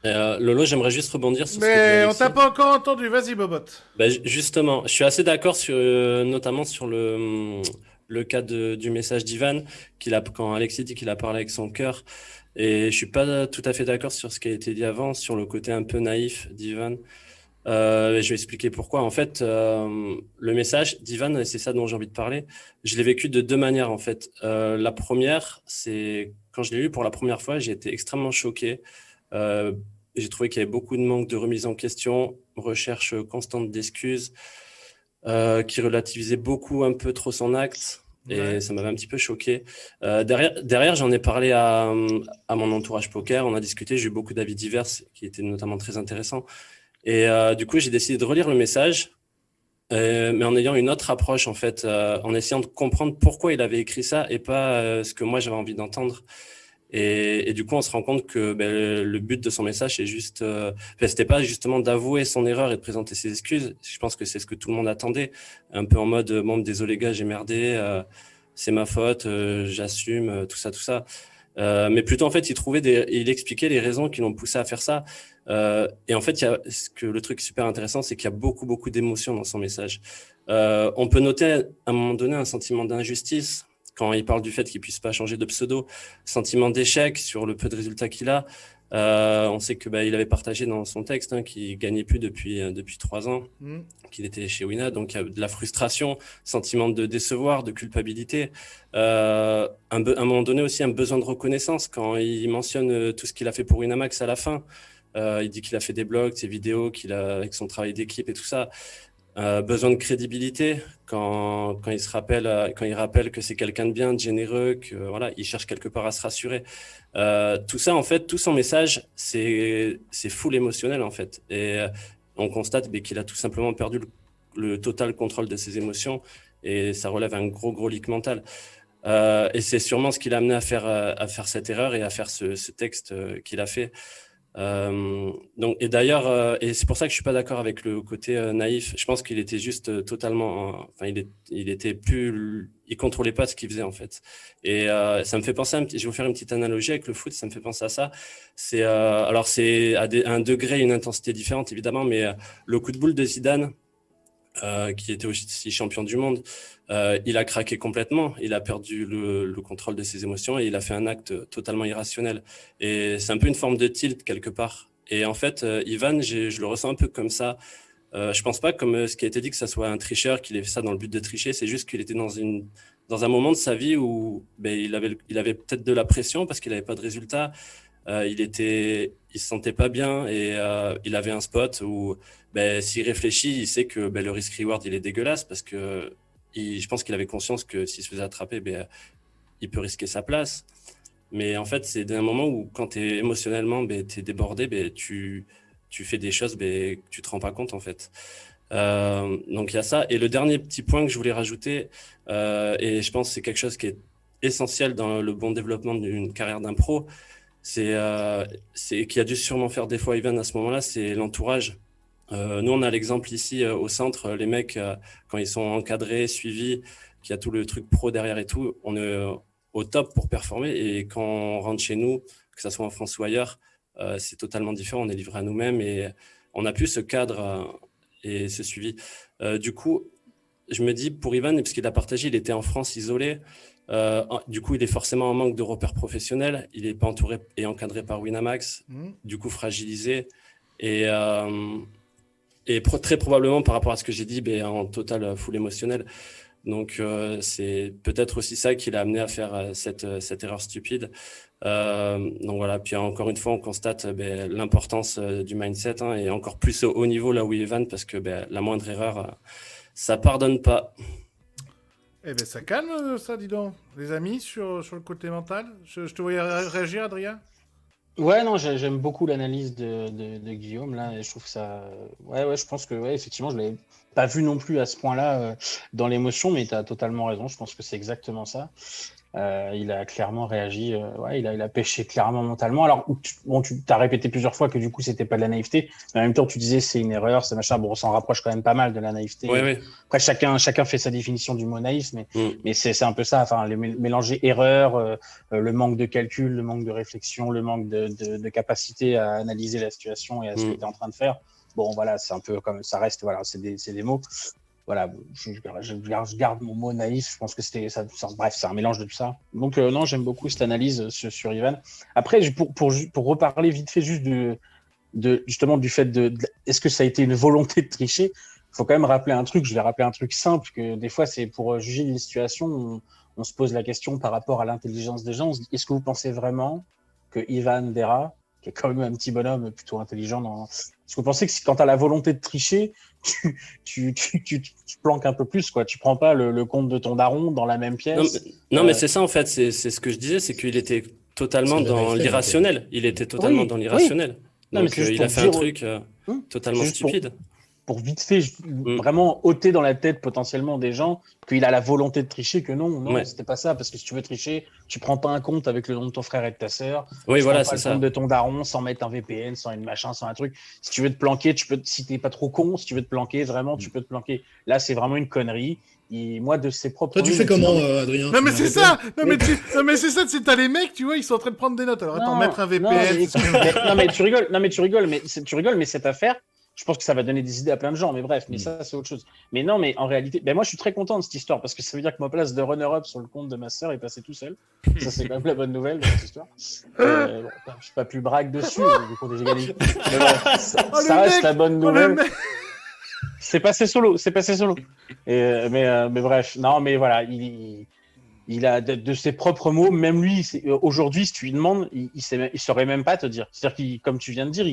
Lolo, j'aimerais juste rebondir sur ce que dit Mais on Alexis. t'a pas encore entendu, vas-y Bobot. Bah, justement, je suis assez d'accord sur, notamment sur le cas du message d'Ivan, quand Alexis dit qu'il a parlé avec son cœur. Et je suis pas tout à fait d'accord sur ce qui a été dit avant, sur le côté un peu naïf d'Ivan. Je vais expliquer pourquoi. En fait, le message d'Ivan, et c'est ça dont j'ai envie de parler, je l'ai vécu de deux manières, en fait. La première, c'est quand je l'ai lu pour la première fois, j'ai été extrêmement choqué. J'ai trouvé qu'il y avait beaucoup de manque de remise en question, recherche constante d'excuses, qui relativisait beaucoup un peu trop son acte. Et ça m'avait un petit peu choqué. Derrière, j'en ai parlé à mon entourage poker. On a discuté. J'ai eu beaucoup d'avis divers qui étaient notamment très intéressants. Et du coup, j'ai décidé de relire le message, mais en ayant une autre approche, en fait, en essayant de comprendre pourquoi il avait écrit ça et pas ce que moi j'avais envie d'entendre. Et du coup, on se rend compte que le but de son message, c'est juste, c'était pas justement d'avouer son erreur et de présenter ses excuses. Je pense que c'est ce que tout le monde attendait, un peu en mode bon, désolé gars, j'ai merdé, c'est ma faute, j'assume, tout ça. Mais plutôt en fait, il expliquait les raisons qui l'ont poussé à faire ça. Et en fait, le truc super intéressant, c'est qu'il y a beaucoup d'émotions dans son message. On peut noter à un moment donné un sentiment d'injustice. Quand il parle du fait qu'il puisse pas changer de pseudo, sentiment d'échec sur le peu de résultats qu'il a. On sait que il avait partagé dans son texte qu'il gagnait plus depuis 3 ans, qu'il était chez Wina, donc il y a de la frustration, sentiment de décevoir, de culpabilité, à un moment donné aussi un besoin de reconnaissance quand il mentionne tout ce qu'il a fait pour Winamax à la fin. Il dit qu'il a fait des blogs, ses vidéos, qu'il a avec son travail d'équipe et tout ça. Besoin de crédibilité quand il rappelle que c'est quelqu'un de bien, de généreux, que voilà, il cherche quelque part à se rassurer. Tout ça, en fait, tout son message, c'est full émotionnel en fait. Et on constate qu'il a tout simplement perdu le total contrôle de ses émotions et ça relève un gros leak mental. Et c'est sûrement ce qui l'a amené à faire cette erreur et à faire ce texte qu'il a fait. Et d'ailleurs, et c'est pour ça que je suis pas d'accord avec le côté naïf. Je pense qu'il était juste totalement, il contrôlait pas ce qu'il faisait en fait. Et ça me fait penser je vais vous faire une petite analogie avec le foot. Ça me fait penser à ça. C'est alors c'est à un degré, une intensité différente évidemment, mais le coup de boule de Zidane. Qui était aussi champion du monde, il a craqué complètement, il a perdu le contrôle de ses émotions et il a fait un acte totalement irrationnel. Et c'est un peu une forme de tilt quelque part. Et en fait, Ivan, je le ressens un peu comme ça. Je pense pas comme ce qui a été dit que ça soit un tricheur, qu'il ait fait ça dans le but de tricher. C'est juste qu'il était dans un moment de sa vie où il avait peut-être de la pression parce qu'il avait pas de résultat. Il se sentait pas bien et il avait un spot où s'il réfléchit, il sait que le risk-reward il est dégueulasse parce que je pense qu'il avait conscience que s'il se faisait attraper, il peut risquer sa place. Mais en fait, c'est un moment où quand tu es émotionnellement, tu es débordé, tu fais des choses que tu te rends pas compte en fait. Donc il y a ça. Et le dernier petit point que je voulais rajouter, et je pense que c'est quelque chose qui est essentiel dans le bon développement d'une carrière d'un pro, c'est qui a dû sûrement faire défaut à Ivan à ce moment-là, c'est l'entourage. Nous, on a l'exemple ici au centre, les mecs, quand ils sont encadrés, suivis, qu'il y a tout le truc pro derrière et tout, on est au top pour performer. Et quand on rentre chez nous, que ce soit en France ou ailleurs, c'est totalement différent. On est livré à nous-mêmes et on n'a plus ce cadre et ce suivi. Du coup, je me dis, pour Ivan, parce qu'il a partagé, il était en France isolé. Du coup, il est forcément en manque de repères professionnels. Il n'est pas entouré et encadré par Winamax, du coup fragilisé. Et très probablement, par rapport à ce que j'ai dit, en total full émotionnel. Donc, c'est peut-être aussi ça qui l'a amené à faire cette erreur stupide. Donc voilà, puis encore une fois, on constate l'importance du mindset et encore plus au haut niveau, là où il est Van, parce que la moindre erreur, ça pardonne pas. Eh ben ça calme ça, dis donc. Les amis, sur le côté mental. Je te voyais réagir, Adrien. Ouais, non, j'aime beaucoup l'analyse de Guillaume là, et je trouve que ça. Ouais, je pense que, ouais, effectivement, je l'avais pas vu non plus à ce point-là dans l'émotion, mais tu as totalement raison. Je pense que c'est exactement ça. Il a clairement réagi, ouais, il a pêché clairement mentalement. Alors, tu as répété plusieurs fois que du coup, c'était pas de la naïveté, mais en même temps, tu disais c'est une erreur, c'est machin. Bon, on s'en rapproche quand même pas mal de la naïveté. Ouais. Après, chacun fait sa définition du mot naïf, mais, Mm. mais c'est un peu ça. Enfin, mélanger erreur, le manque de calcul, le manque de réflexion, le manque de capacité à analyser la situation et à ce que tu es en train de faire. Bon, voilà, c'est un peu comme ça reste, voilà, c'est des mots. Voilà, je garde mon mot naïf. Je pense que c'était ça. Bref, c'est un mélange de tout ça. Donc, non, j'aime beaucoup cette analyse sur Ivan. Après, pour reparler vite fait juste justement du fait est-ce que ça a été une volonté de tricher? Il faut quand même rappeler un truc. Je vais rappeler un truc simple que des fois, c'est pour juger une situation, on se pose la question par rapport à l'intelligence des gens. On se dit, est-ce que vous pensez vraiment que Ivan Dera, qui est quand même un petit bonhomme plutôt intelligent, est-ce que vous pensez que quand tu as la volonté de tricher, tu planques un peu plus, quoi. Tu prends pas le compte de ton daron dans la même pièce. Mais c'est ça en fait, c'est ce que je disais, c'est qu'il était totalement dans l'irrationnel. Il était totalement dans l'irrationnel. Non, Donc il a fait un truc totalement stupide. Pour vite fait, vraiment ôter dans la tête potentiellement des gens qu'il a la volonté de tricher, que non, c'était pas ça. Parce que si tu veux tricher, tu prends pas un compte avec le nom de ton frère et de ta sœur. Oui, tu voilà, prends pas c'est le ça. compte de ton daron sans mettre un VPN, sans une machin, sans un truc. Si tu veux te planquer, si t'es pas trop con, si tu veux te planquer, vraiment, tu peux te planquer. Là, c'est vraiment une connerie. Et moi, de ses propres. Toi, tu fais comment, Adrien? Non, mais c'est ça! Non, mais c'est ça, t'as les mecs, tu vois, ils sont en train de prendre des notes. Alors, attends, mettre un VPN. Non, mais tu rigoles, mais cette affaire, je pense que ça va donner des idées à plein de gens, mais bref, mais ça, c'est autre chose. Mais non, mais en réalité, moi, je suis très content de cette histoire parce que ça veut dire que ma place de runner-up sur le compte de ma sœur est passée tout seul. Ça, c'est quand même la bonne nouvelle de cette histoire. Bon, je suis pas plus braque dessus, du coup, j'ai gagné. Mais bref, ça reste la bonne nouvelle. C'est passé solo. Mais bref, non, mais voilà, il a de ses propres mots, même lui, aujourd'hui, si tu lui demandes, il saurait même pas te dire. C'est-à-dire qu'il, comme tu viens de dire,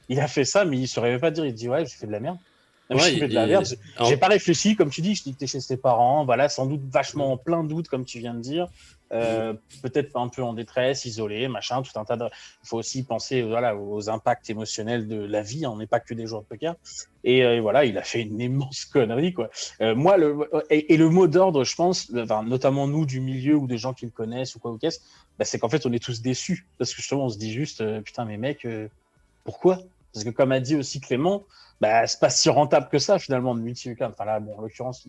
il a fait ça, mais il saurait même pas dire. Il dit ouais, j'ai fait de la merde. J'ai fait de la merde. J'ai pas réfléchi, comme tu dis. Je dis que t'es chez ses parents, voilà, sans doute vachement en plein doute, comme tu viens de dire. Peut-être un peu en détresse, isolé, machin, tout un tas de. Il faut aussi penser, voilà, aux impacts émotionnels de la vie. On n'est pas que des joueurs de poker. Et voilà, il a fait une immense connerie, quoi. Moi, le mot d'ordre, je pense, notamment nous du milieu ou des gens qui le connaissent ou quoi ou qu'est-ce, c'est qu'en fait, on est tous déçus parce que justement, on se dit juste, putain, mais mec, pourquoi? Parce que comme a dit aussi Clément, c'est pas si rentable que ça finalement de multi-UCAM. Enfin là, bon, en l'occurrence,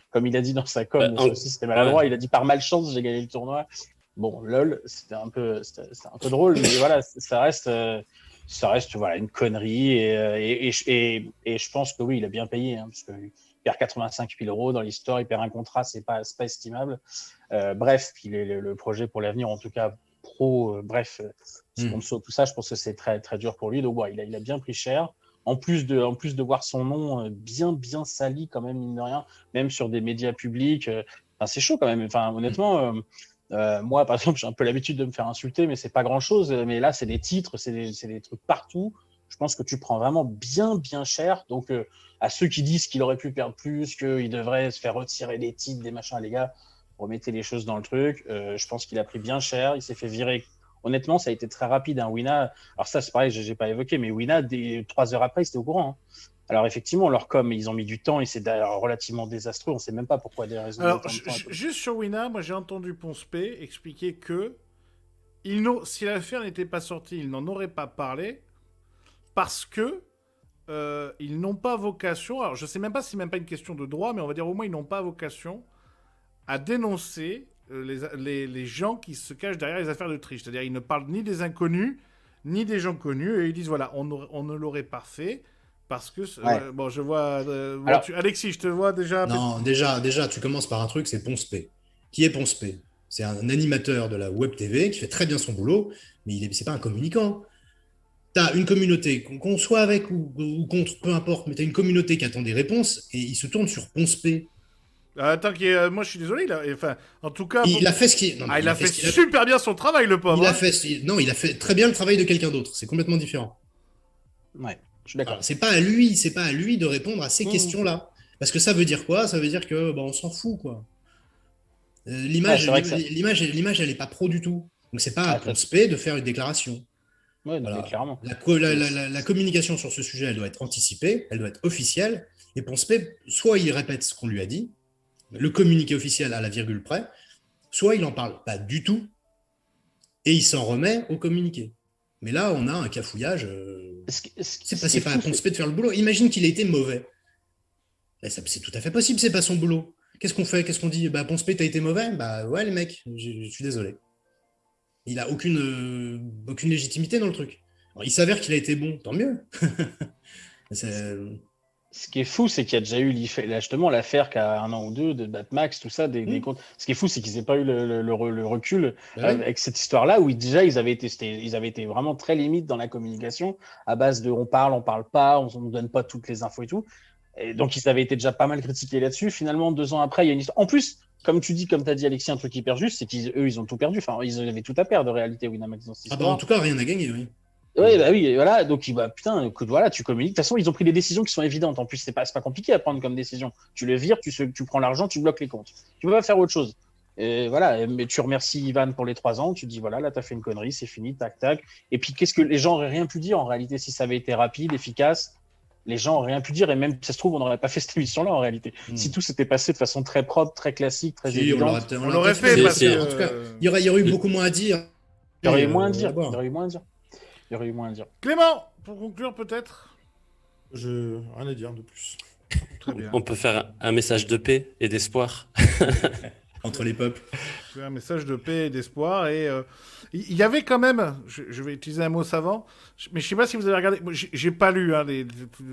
comme il a dit dans sa com, aussi c'était maladroit. Il a dit par malchance j'ai gagné le tournoi. Bon, lol, c'était un peu drôle, mais voilà, ça reste voilà une connerie et je pense que oui, il a bien payé, hein, parce que il perd 85 000 € dans l'histoire, il perd un contrat, c'est pas estimable. Bref, puis le projet pour l'avenir, en tout cas pro, sponsor, tout ça, je pense que c'est très très dur pour lui. Donc ouais, il a bien pris cher. En plus de voir son nom bien sali quand même, mine de rien, même sur des médias publics. C'est chaud quand même. Enfin, honnêtement, moi, par exemple, j'ai un peu l'habitude de me faire insulter, mais c'est pas grand-chose. Mais là, c'est des titres, c'est des trucs partout. Je pense que tu prends vraiment bien cher. Donc, à ceux qui disent qu'il aurait pu perdre plus, qu'il devrait se faire retirer des titres, des machins, les gars, remettez les choses dans le truc. Je pense qu'il a pris bien cher. Il s'est fait virer. Honnêtement, ça a été très rapide. Hein. Wina, alors ça, c'est pareil, j'ai pas évoqué, mais Wina, 3 heures après, c'était au courant. Hein. Alors effectivement, leur com, ils ont mis du temps et c'est d'ailleurs relativement désastreux. On ne sait même pas pourquoi des raisons. Alors, juste sur Wina, moi j'ai entendu Ponce P expliquer que si l'affaire n'était pas sortie, ils n'en auraient pas parlé parce que ils n'ont pas vocation. Alors je sais même pas si c'est même pas une question de droit, mais on va dire au moins ils n'ont pas vocation à dénoncer les gens qui se cachent derrière les affaires de triche. C'est-à-dire ils ne parlent ni des inconnus ni des gens connus et ils disent voilà, on ne l'aurait pas fait. Parce que, bon, je vois... Alors, Alexis, je te vois déjà... Non, déjà, tu commences par un truc, c'est Ponce P. Qui est Ponce P? C'est un animateur de la Web TV qui fait très bien son boulot, mais c'est pas un communicant. Tu as une communauté, qu'on soit avec ou contre, peu importe, mais tu as une communauté qui attend des réponses, et il se tourne sur Ponce P. Attends, moi je suis désolé, en tout cas... Il a fait ce qu'il... il a fait super bien son travail, le pauvre. Il a fait très bien le travail de quelqu'un d'autre, c'est complètement différent. Ouais. Je suis d'accord. Alors, c'est pas à lui de répondre à ces questions-là. Parce que ça veut dire quoi? Ça veut dire que on s'en fout, quoi. L'image, c'est vrai que ça- l'image, elle est pas pro du tout. Donc c'est pas à Ah, ça- Ponce P de faire une déclaration. Ouais, non, Voilà. mais clairement. La communication sur ce sujet, elle doit être anticipée, elle doit être officielle. Et Ponce P, soit il répète ce qu'on lui a dit, le communiqué officiel à la virgule près, soit il n'en parle pas du tout et il s'en remet au communiqué. Mais là, on a un cafouillage. C'est pas à Ponce P de faire le boulot. Imagine qu'il ait été mauvais. C'est tout à fait possible, c'est pas son boulot. Qu'est-ce qu'on fait? Qu'est-ce qu'on dit? Bah, Ponce P, t'as été mauvais? Bah, ouais, les mecs, je suis désolé. Il a aucune légitimité dans le truc. Alors, il s'avère qu'il a été bon, tant mieux. Ce qui est fou, c'est qu'il y a déjà eu justement l'affaire qu'à 1 an ou 2 de Batmax, tout ça, des comptes. Ce qui est fou, c'est qu'ils n'aient pas eu le recul avec cette histoire-là où déjà ils avaient été vraiment très limites dans la communication à base de on parle pas, on ne donne pas toutes les infos et tout. Et donc ils avaient été déjà pas mal critiqués là-dessus. Finalement, 2 ans après, il y a une histoire. En plus, comme tu as dit, Alexis, un truc hyper juste, c'est ils ont tout perdu. Enfin, ils avaient tout à perdre de réalité, Winamax dans cette histoire. En tout cas, rien à gagner, oui. Oui, bah oui, voilà. Donc, putain, écoute, voilà, tu communiques. De toute façon, ils ont pris des décisions qui sont évidentes. En plus, c'est pas compliqué à prendre comme décision. Tu le vires, tu prends l'argent, tu bloques les comptes. Tu peux pas faire autre chose. Et voilà, mais tu remercies Ivan pour les 3 ans. Tu dis, voilà, là, t'as fait une connerie, c'est fini, tac, tac. Et puis, qu'est-ce que les gens auraient rien pu dire en réalité si ça avait été rapide, efficace? Les gens auraient rien pu dire. Et même, ça se trouve, on n'aurait pas fait cette émission-là en réalité. Si tout s'était passé de façon très propre, très classique, très évidente. On l'aurait fait, parce que. En tout cas, il y aurait eu beaucoup moins à dire. Il y aurait eu moins à dire. Il y aurait eu moins à dire. Clément, pour conclure peut-être. Rien à dire de plus. Très bien. On peut faire un message de paix et d'espoir. Entre les peuples. Un message de paix et d'espoir. Et il y avait quand même, je vais utiliser un mot savant, mais je sais pas si vous avez regardé. Moi, j'ai pas lu, hein,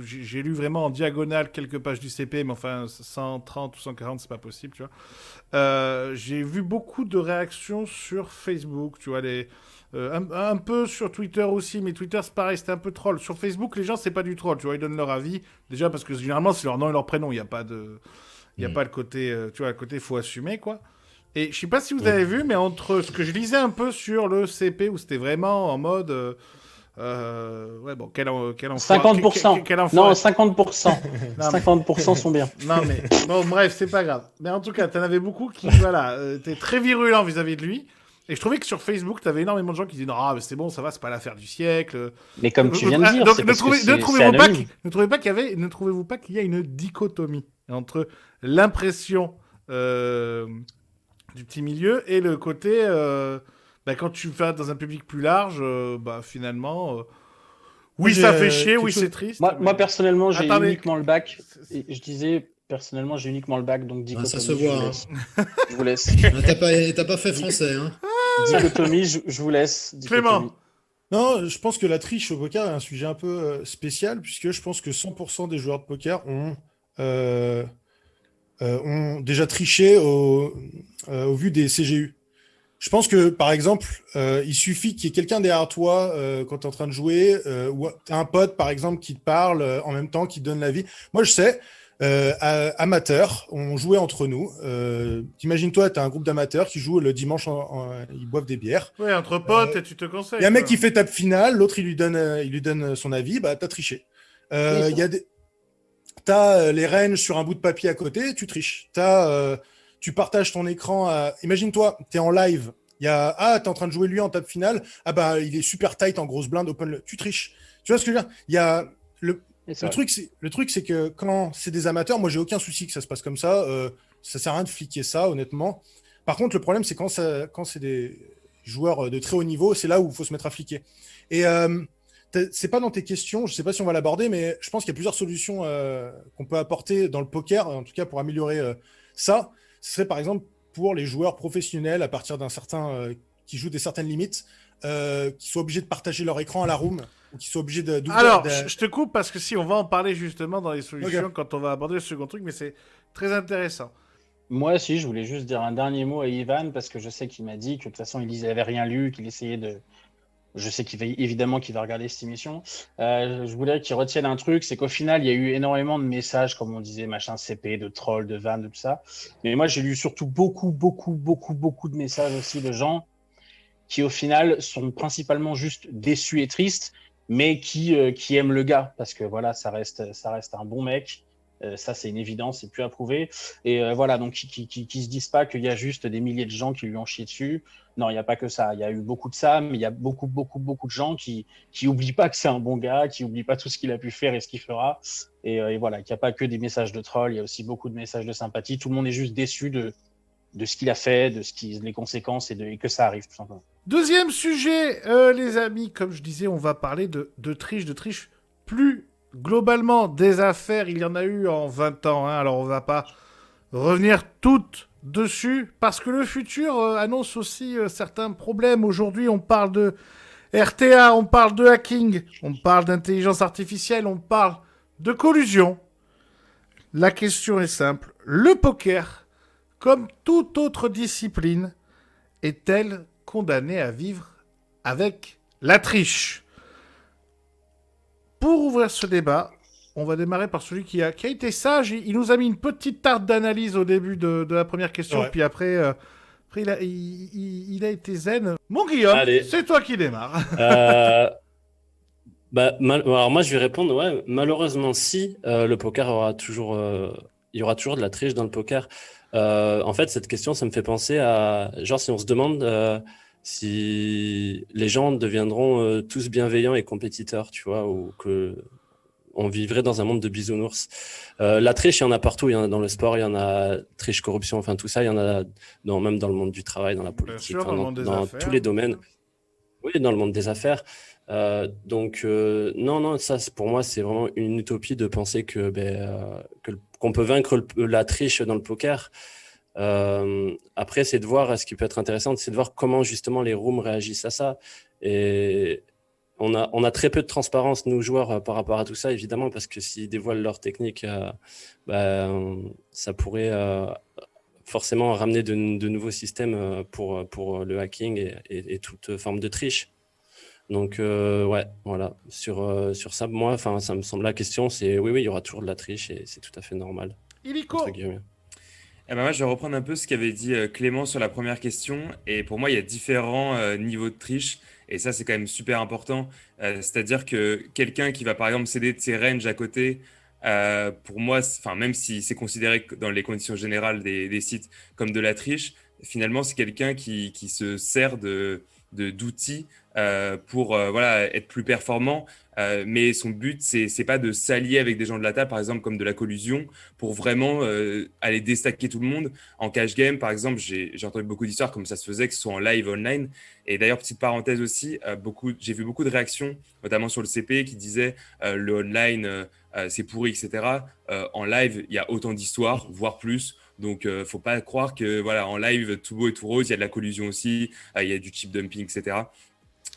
j'ai lu vraiment en diagonale quelques pages du CP, mais enfin 130 ou 140, c'est pas possible, tu vois. J'ai vu beaucoup de réactions sur Facebook, tu vois, un peu sur Twitter aussi, mais Twitter c'est pareil, c'était un peu troll. Sur Facebook, les gens c'est pas du troll, tu vois, ils donnent leur avis. Déjà parce que généralement c'est leur nom et leur prénom, il y a pas le côté, tu vois, le côté faut assumer quoi. Et je sais pas si vous avez vu, mais entre ce que je lisais un peu sur le CP où c'était vraiment en mode, ouais bon, quel enfoiré, 50%. quel enfoiré. Non, 50%. 50% sont bien. Non mais bon, bref, c'est pas grave. Mais en tout cas, t'en avais beaucoup qui, voilà, étaient très virulents vis-à-vis de lui. Et je trouvais que sur Facebook, t'avais énormément de gens qui disaient non, mais c'est bon, ça va, c'est pas l'affaire du siècle. Mais comme tu viens de dire, donc c'est ne parce que ne trouvez-vous pas qu'il y a une dichotomie entre l'impression du petit milieu et le côté quand tu vas dans un public plus large, finalement, oui, ça fait chier, oui, c'est triste. Moi personnellement, j'ai Attendez. uniquement le bac. Et je disais, personnellement, j'ai uniquement le bac, donc dichotomie. Ça se voit. Je vous laisse. T'as pas fait français, hein. Dichotomie, je vous laisse. Clément. Non, je pense que la triche au poker est un sujet un peu spécial, puisque je pense que 100% des joueurs de poker ont déjà triché au vu des CGU. Je pense que, par exemple, il suffit qu'il y ait quelqu'un derrière toi quand tu es en train de jouer, ou tu as un pote, par exemple, qui te parle en même temps, qui te donne l'avis. Moi, je sais, amateurs, on jouait entre nous. T'imagines-toi, tu as un groupe d'amateurs qui jouent le dimanche, ils boivent des bières. Ouais, entre potes, et tu te conseilles. Il y a un mec qui fait table finale, l'autre, il lui donne son avis, bah, t'as triché. Il y a T'as les rênes sur un bout de papier à côté, tu triches. Tu partages ton écran. Imagine-toi, tu es en live. T'es en train de jouer lui en table finale. Ah bah, il est super tight en grosse blinde, open. Tu triches. Tu vois ce que je veux dire? Il y a le truc, c'est que quand c'est des amateurs, moi, j'ai aucun souci que ça se passe comme ça. Ça sert à rien de fliquer ça, honnêtement. Par contre, le problème, c'est quand c'est des joueurs de très haut niveau, c'est là où il faut se mettre à fliquer. Et c'est pas dans tes questions, je sais pas si on va l'aborder, mais je pense qu'il y a plusieurs solutions qu'on peut apporter dans le poker, en tout cas pour améliorer ça. Ce serait par exemple pour les joueurs professionnels à partir d'un certain qui jouent des certaines limites, qui soient obligés de partager leur écran à la room, ou qui soient obligés de. Alors, je te coupe parce que si on va en parler justement dans les solutions quand on va aborder le second truc, mais c'est très intéressant. Moi aussi, je voulais juste dire un dernier mot à Ivan parce que je sais qu'il m'a dit que de toute façon il avait rien lu, qu'il essayait de. Je sais qu'il va regarder cette émission. Je voulais qu'il retienne un truc, c'est qu'au final, il y a eu énormément de messages, comme on disait, machin CP, de trolls, de vannes, de tout ça. Mais moi, j'ai lu surtout beaucoup de messages aussi de gens qui, au final, sont principalement juste déçus et tristes, mais qui aiment le gars parce que voilà, ça reste un bon mec. Ça, c'est une évidence, c'est plus à prouver. Et voilà, donc qui se disent pas qu'il y a juste des milliers de gens qui lui ont chié dessus. Non, il n'y a pas que ça. Il y a eu beaucoup de ça, mais il y a beaucoup de gens qui oublient pas que c'est un bon gars, qui oublient pas tout ce qu'il a pu faire et ce qu'il fera. Et voilà, qu'il n'y a pas que des messages de troll, il y a aussi beaucoup de messages de sympathie. Tout le monde est juste déçu de ce qu'il a fait, les conséquences et que ça arrive, tout simplement. Deuxième sujet, les amis, comme je disais, on va parler de triche plus globalement des affaires. Il y en a eu en 20 ans, hein, alors on va pas revenir toutes dessus, parce que le futur annonce aussi certains problèmes. Aujourd'hui, on parle de RTA, on parle de hacking, on parle d'intelligence artificielle, on parle de collusion. La question est simple. Le poker, comme toute autre discipline, est-elle condamnée à vivre avec la triche? Pour ouvrir ce débat, on va démarrer par celui qui a été sage. Il nous a mis une petite tarte d'analyse au début de la première question, puis après il a été zen. Mon Guillaume, c'est toi qui démarre. Alors moi, je vais répondre, ouais, malheureusement, si le poker il y aura toujours de la triche dans le poker. En fait, cette question, ça me fait penser à, genre, si on se demande si les gens deviendront tous bienveillants et compétiteurs, tu vois, ou que on vivrait dans un monde de bisounours. La triche, il y en a partout. Il y en a dans le sport, il y en a triche, corruption, enfin tout ça. Il y en a même dans le monde du travail, dans la politique, dans tous les domaines. Oui, dans le monde des affaires. Non, ça, pour moi, c'est vraiment une utopie de penser qu'on peut vaincre la triche dans le poker. Après, c'est de voir, ce qui peut être intéressant, c'est de voir comment justement les rooms réagissent à ça. Et on a très peu de transparence, nous joueurs, par rapport à tout ça, évidemment, parce que s'ils dévoilent leur technique, ça pourrait forcément ramener de nouveaux systèmes pour le hacking et toute forme de triche. Donc, ouais, voilà. Sur ça, moi, ça me semble la question, c'est oui, il y aura toujours de la triche et c'est tout à fait normal. Illico. Moi, je vais reprendre un peu ce qu'avait dit Clément sur la première question. Et pour moi, il y a différents niveaux de triche. Et ça, c'est quand même super important. C'est-à-dire que quelqu'un qui va, par exemple, céder de ses ranges à côté, pour moi, même si c'est considéré dans les conditions générales des sites comme de la triche, finalement, c'est quelqu'un qui se sert d'outils pour être plus performant. Mais son but, c'est pas de s'allier avec des gens de la table, par exemple, comme de la collusion, pour vraiment aller déstacker tout le monde. En cash game, par exemple, j'ai entendu beaucoup d'histoires comme ça se faisait, que ce soit en live, online. Et d'ailleurs, petite parenthèse aussi, j'ai vu beaucoup de réactions, notamment sur le CP, qui disaient le online, c'est pourri, etc. En live, il y a autant d'histoires, voire plus. Donc, faut pas croire que en live, tout beau et tout rose, il y a de la collusion aussi, il y a du chip dumping, etc.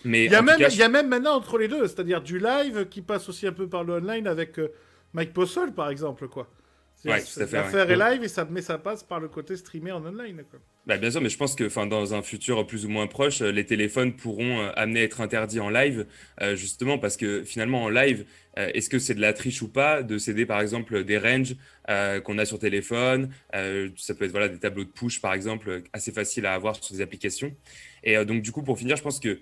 Mais il y a même maintenant entre les deux, c'est-à-dire du live qui passe aussi un peu par le online avec Mike Postle, par exemple, quoi. Ouais, tout à fait. L'affaire est live mais ça passe par le côté streamé en online, quoi. Bien sûr, mais je pense que dans un futur plus ou moins proche, les téléphones pourront amener à être interdits en live, justement parce que finalement en live, est-ce que c'est de la triche ou pas de céder par exemple des ranges qu'on a sur téléphone, ça peut être des tableaux de push par exemple, assez faciles à avoir sur des applications. Et donc du coup, pour finir, je pense que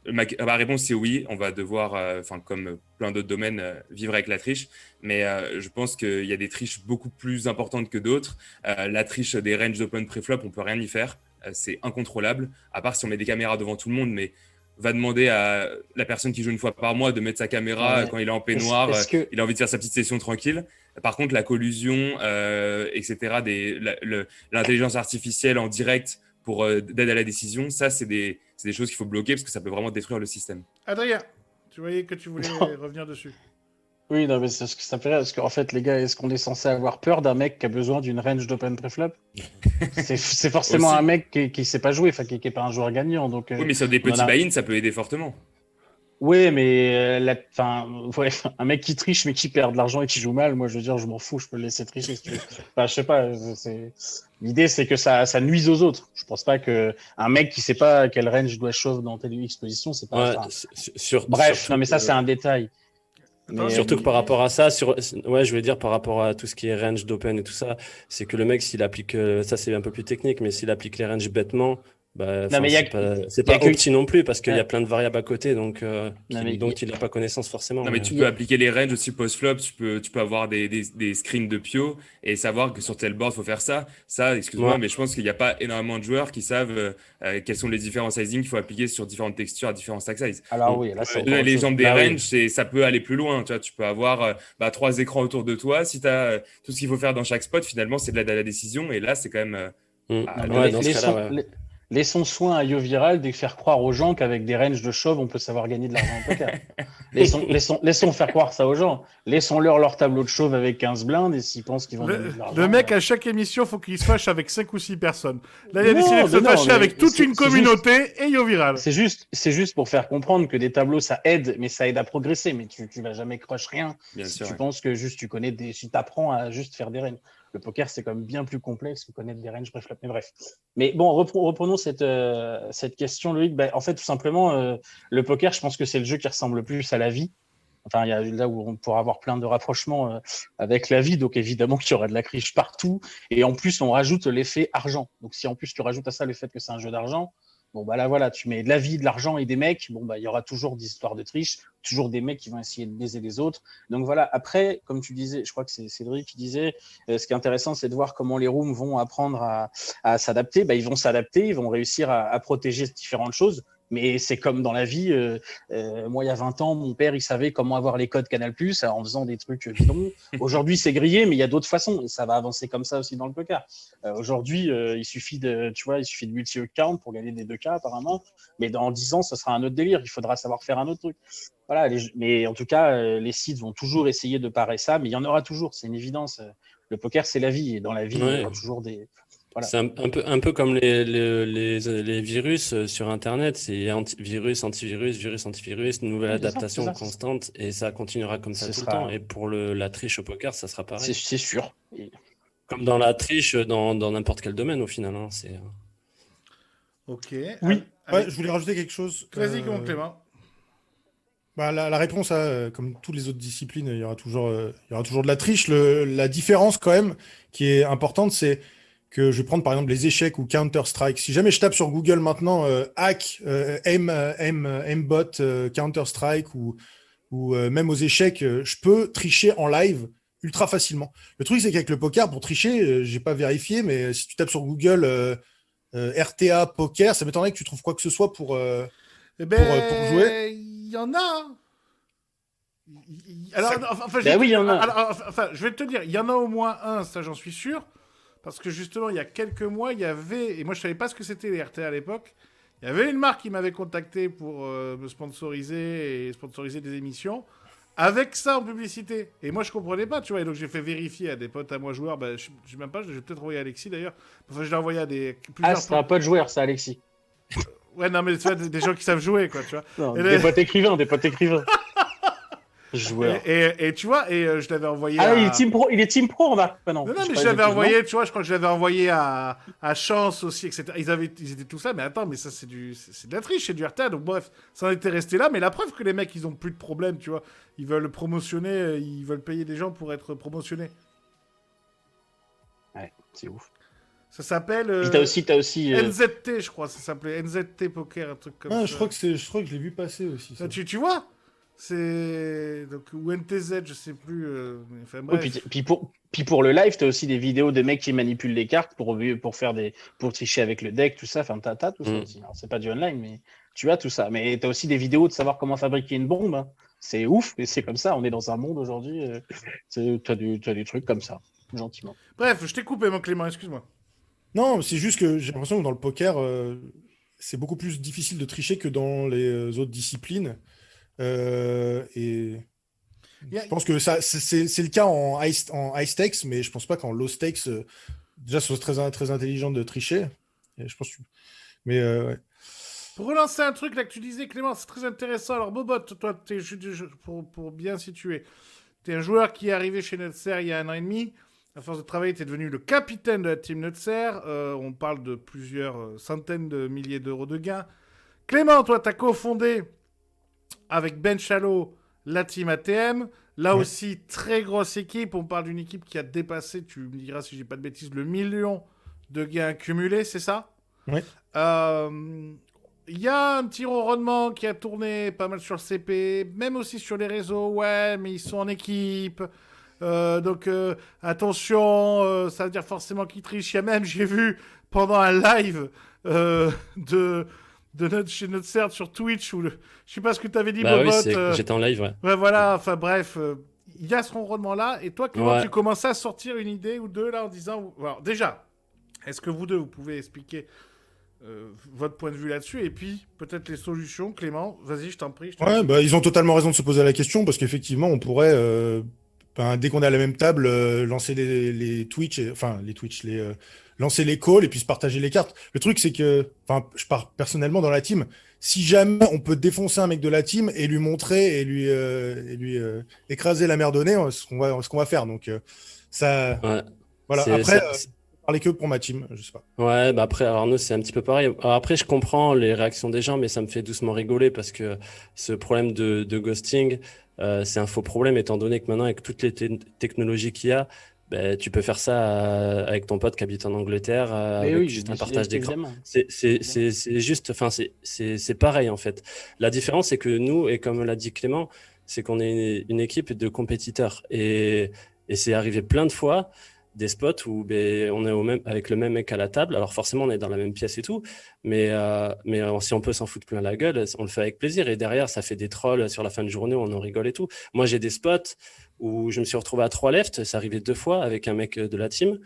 ma réponse, c'est oui. On va devoir, comme plein d'autres domaines, vivre avec la triche. Mais je pense qu'il y a des triches beaucoup plus importantes que d'autres. La triche des ranges d'open préflop, on peut rien y faire. C'est incontrôlable, à part si on met des caméras devant tout le monde. Mais va demander à la personne qui joue une fois par mois de mettre sa caméra quand il est en peignoir, il a envie de faire sa petite session tranquille. Par contre, la collusion, etc., l'intelligence artificielle en direct pour d'aide à la décision, ça, c'est des choses qu'il faut bloquer parce que ça peut vraiment détruire le système. Adrien, tu voyais que tu voulais revenir dessus. Oui, non, mais c'est ce que ça me fait rire, parce qu'en fait, les gars, est-ce qu'on est censé avoir peur d'un mec qui a besoin d'une range d'open preflop? C'est forcément un mec qui sait pas jouer, qui est pas un joueur gagnant. Donc, oui, mais sur des petits buy-in, ça peut aider fortement. Oui, mais un mec qui triche mais qui perd de l'argent et qui joue mal, moi je veux dire, je m'en fous, je peux le laisser tricher si tu veux. Je sais pas, l'idée c'est que ça nuise aux autres. Je pense pas que un mec qui sait pas quel range doit shove dans telle exposition, c'est pas Bref, non mais ça c'est un détail. Mais surtout que par rapport à ça, je voulais dire par rapport à tout ce qui est range d'open et tout ça, c'est que le mec s'il applique, ça c'est un peu plus technique, mais s'il applique les ranges bêtement, Bah, Non, mais il y a, c'est il y a pas que- opti non plus parce qu'il y a Ouais. plein de variables à côté, donc Non, mais dont il n'a pas connaissance forcément. Non, mais tu il y peux a- appliquer les ranges aussi post-flop, tu peux avoir des screens de Pio et savoir que sur tel board, il faut faire ça. Ça, excuse-moi, Ouais. mais je pense qu'il n'y a pas énormément de joueurs qui savent quels sont les différents sizings qu'il faut appliquer sur différentes textures à différents stack size. Alors Mm. oui, là, c'est Je encore donne autre chose. l'exemple des Bah oui. ranges, ça peut aller plus loin. Tu vois, tu peux avoir 3 écrans autour de toi. Si tu as tout ce qu'il faut faire dans chaque spot, finalement, c'est de l'aide à la décision. Et là, c'est quand même. Mm. Bah, Non, Ouais, mais dans ce cas-là, ouais. laissons soin à YoViral de faire croire aux gens qu'avec des ranges de chauve, on peut savoir gagner de l'argent au poker. Laissons faire croire ça aux gens. Laissons-leur leur tableau de chauve avec 15 blindes et s'ils pensent qu'ils vont gagner de l'argent. Le mec, à chaque émission, faut qu'il se fâche avec 5 ou 6 personnes. Là, il a Non, décidé de se mais non, fâcher mais avec toute c'est- une c'est communauté et YoViral. C'est juste pour faire comprendre que des tableaux, ça aide, mais ça aide à progresser. Mais tu vas jamais crush rien bien si sûr. tu Ouais. penses que juste tu connais si t'apprends à juste faire des ranges. Le poker, c'est quand même bien plus complexe que connaître des ranges préflop. Mais bref. Mais bon, reprenons cette question, Loïc. Ben, en fait, tout simplement, le poker, je pense que c'est le jeu qui ressemble le plus à la vie. Enfin, il y a là où on pourra avoir plein de rapprochements avec la vie. Donc, évidemment qu'il y aura de la triche partout. Et en plus, on rajoute l'effet argent. Donc, si en plus tu rajoutes à ça le fait que c'est un jeu d'argent, bon, bah là, voilà, tu mets de la vie, de l'argent et des mecs. Bon, bah, il y aura toujours des histoires de triche, toujours des mecs qui vont essayer de baiser les autres. Donc, voilà. Après, comme tu disais, je crois que c'est Cédric qui disait, ce qui est intéressant, c'est de voir comment les rooms vont apprendre à s'adapter. Bah, ils vont s'adapter, ils vont réussir à protéger différentes choses. Mais c'est comme dans la vie. Moi, il y a 20 ans, mon père, il savait comment avoir les codes Canal+, en faisant des trucs bidons. Aujourd'hui, c'est grillé, mais il y a d'autres façons. Et ça va avancer comme ça aussi dans le poker. Aujourd'hui, il suffit de multi-account pour gagner des 2K, apparemment. Mais dans 10 ans, ça sera un autre délire. Il faudra savoir faire un autre truc. Voilà. Mais en tout cas, les sites vont toujours essayer de parer ça. Mais il y en aura toujours. C'est une évidence. Le poker, c'est la vie. Et dans la vie, il y aura toujours des... Voilà. C'est un peu comme les virus sur Internet. C'est virus, antivirus, virus, antivirus, nouvelle Oui, c'est ça, adaptation c'est ça. constante et ça continuera comme ça Ce tout le sera- temps. Et pour la triche au poker, ça sera pareil. C'est sûr. Et- Comme dans la triche dans n'importe quel domaine au final. Hein, c'est... Ok. Oui. Allez, Ouais, je voulais rajouter quelque chose. Vas-y, mon Clément. Bah, la réponse, comme toutes les autres disciplines, il y aura toujours de la triche. La différence, quand même, qui est importante, c'est que je vais prendre par exemple les échecs ou Counter-Strike. Si jamais je tape sur Google maintenant hack, aimbot, Counter-Strike ou même aux échecs, je peux tricher en live ultra facilement. Le truc, c'est qu'avec le poker, pour tricher, j'ai pas vérifié, mais si tu tapes sur Google RTA poker, ça m'étonnerait que tu trouves quoi que ce soit pour pour jouer. Il y en a. Hein. Alors, enfin, Ben oui, il y en a. Enfin, je vais te dire, il y en a au moins un, ça j'en suis sûr. Parce que justement, il y a quelques mois, il y avait, et moi je savais pas ce que c'était les RTA à l'époque, il y avait une marque qui m'avait contacté pour me sponsoriser et sponsoriser des émissions, avec ça en publicité. Et moi je comprenais pas, tu vois, et donc j'ai fait vérifier à des potes à moi joueurs, bah, je sais même pas, je vais peut-être envoyer à Alexis d'ailleurs, enfin je l'ai envoyé à Ah, c'est un pote joueur, ça, Alexis. Ouais, non, mais tu vois, des gens qui savent jouer, quoi, tu vois. Non, Et des les- potes écrivains. Joueur. Et tu vois, je l'avais envoyé Ah, à... il est team pro, on va. Bah non, Non, je mais sais je pas l'avais exactement. envoyé, tu vois, je crois que je l'avais envoyé à Chance aussi, etc. Ils étaient tout ça, mais attends, mais ça, c'est de la triche, c'est du RTA, donc bref, ça en était resté là, mais la preuve que les mecs, ils ont plus de problème, tu vois, ils veulent promotionner, ils veulent payer des gens pour être promotionnés. Ouais, c'est ouf. Ça s'appelle Puis t'as aussi NZT, je crois, ça s'appelait NZT Poker, un truc comme ça. Je crois que je l'ai vu passer aussi. Ça. Tu vois c'est... Donc, ou NTZ, je sais plus, mais enfin Oui, bref. puis pour le live, t'as aussi des vidéos de mecs qui manipulent les cartes pour tricher avec le deck, tout ça. Enfin, t'as tout ça aussi. Alors, c'est pas du online, mais tu as tout ça. Mais t'as aussi des vidéos de savoir comment fabriquer une bombe. Hein. C'est ouf, et c'est comme ça. On est dans un monde aujourd'hui. T'as des trucs comme ça, gentiment. Bref, je t'ai coupé, mon Clément, excuse-moi. Non, c'est juste que j'ai l'impression que dans le poker, c'est beaucoup plus difficile de tricher que dans les autres disciplines. Et je pense que ça, c'est le cas en high stakes, mais je pense pas qu'en low stakes, déjà, ce soit très intelligent de tricher. Et je pense que... Mais ouais. Pour relancer un truc là que tu disais, Clément, c'est très intéressant. Alors, Bobot, toi, pour bien situer, tu es un joueur qui est arrivé chez Nutser il y a 1 an et demi. À force de travailler, tu es devenu le capitaine de la team Nutser. On parle de plusieurs centaines de milliers d'euros de gains. Clément, toi, tu as cofondé avec Ben Chalot la team ATM. Là aussi, très grosse équipe. On parle d'une équipe qui a dépassé, tu me diras si j'ai pas de bêtises, le 1 million de gains cumulés, c'est ça ? Ouais. Il y a un petit ronronnement qui a tourné pas mal sur le CP, même aussi sur les réseaux. Ouais, mais ils sont en équipe. Donc attention, ça veut dire forcément qu'ils trichent. Il y a même, j'ai vu pendant un live chez notre CERT sur Twitch, je sais pas ce que tu avais dit, Bah oui, Bobot. j'étais en live, ouais. Ouais, voilà, enfin bref, il y a ce ronronnement-là. Et toi, Clément, Ouais. tu commençais à sortir une idée ou deux là en disant... Alors déjà, est-ce que vous deux, vous pouvez expliquer votre point de vue là-dessus et puis peut-être les solutions, Clément, vas-y, je t'en prie. Ouais, bah, ils ont totalement raison de se poser la question parce qu'effectivement, on pourrait, dès qu'on est à la même table, lancer les Twitch, lancer les calls et puis se partager les cartes. Le truc, c'est que, je pars personnellement dans la team. Si jamais on peut défoncer un mec de la team et lui montrer et lui écraser la merde au nez, ce qu'on va faire. Donc ça, Ouais. voilà. C'est- Après, c'est- parler que pour ma team, je sais pas. Ouais, bah après, alors nous, c'est un petit peu pareil. Alors après, je comprends les réactions des gens, mais ça me fait doucement rigoler parce que ce problème de ghosting, c'est un faux problème, étant donné que maintenant, avec toutes les technologies qu'il y a, ben, tu peux faire ça avec ton pote qui habite en Angleterre, Mais avec oui, juste un partage d'écran. évidemment. C'est juste, enfin, c'est pareil, en fait. La différence, c'est que nous, et comme l'a dit Clément, c'est qu'on est une équipe de compétiteurs. Et c'est arrivé plein de fois des spots où ben, on est avec le même mec à la table. Alors forcément, on est dans la même pièce et tout, mais si on peut s'en foutre plein la gueule, on le fait avec plaisir. Et derrière, ça fait des trolls sur la fin de journée, on en rigole et tout. Moi, j'ai des spots où je me suis retrouvé à 3 left, ça arrivait 2 fois avec un mec de la team,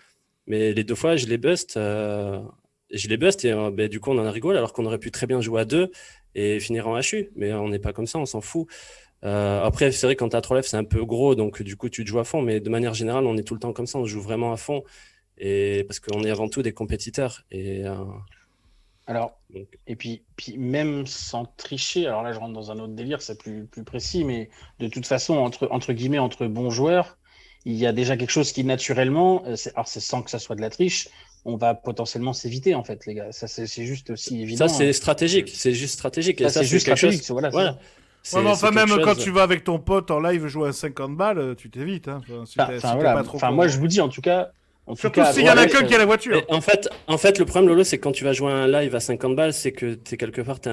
mais les 2 fois, je les bust. Et ben, du coup, on en a rigolé alors qu'on aurait pu très bien jouer à 2 et finir en HU. Mais on n'est pas comme ça, on s'en fout. Après, c'est vrai, quand tu as 3 lèvres, c'est un peu gros, donc du coup, tu te joues à fond. Mais de manière générale, on est tout le temps comme ça, on joue vraiment à fond. Et parce qu'on est avant tout des compétiteurs. Alors, Donc, et puis même sans tricher, alors là je rentre dans un autre délire, c'est plus précis, mais de toute façon, entre guillemets, entre bons joueurs, il y a déjà quelque chose qui naturellement, alors c'est sans que ça soit de la triche, on va potentiellement s'éviter en fait, les gars. Ça c'est juste aussi évident. ça, c'est stratégique, c'est juste stratégique. Et Ça, c'est juste quelque stratégique, chose- voilà. Voilà. Ouais, mais enfin, C'est même quelque quand chose- tu vas avec ton pote en live jouer à 50 balles, tu t'évites. Hein. Enfin, si t'es Voilà. pas trop Enfin, con. moi je vous dis en tout cas. Surtout s'il y en a qu'un qui a la voiture. Et en fait, le problème, Lolo, c'est que quand tu vas jouer à un live à 50 balles, c'est que t'es quelque part, t'es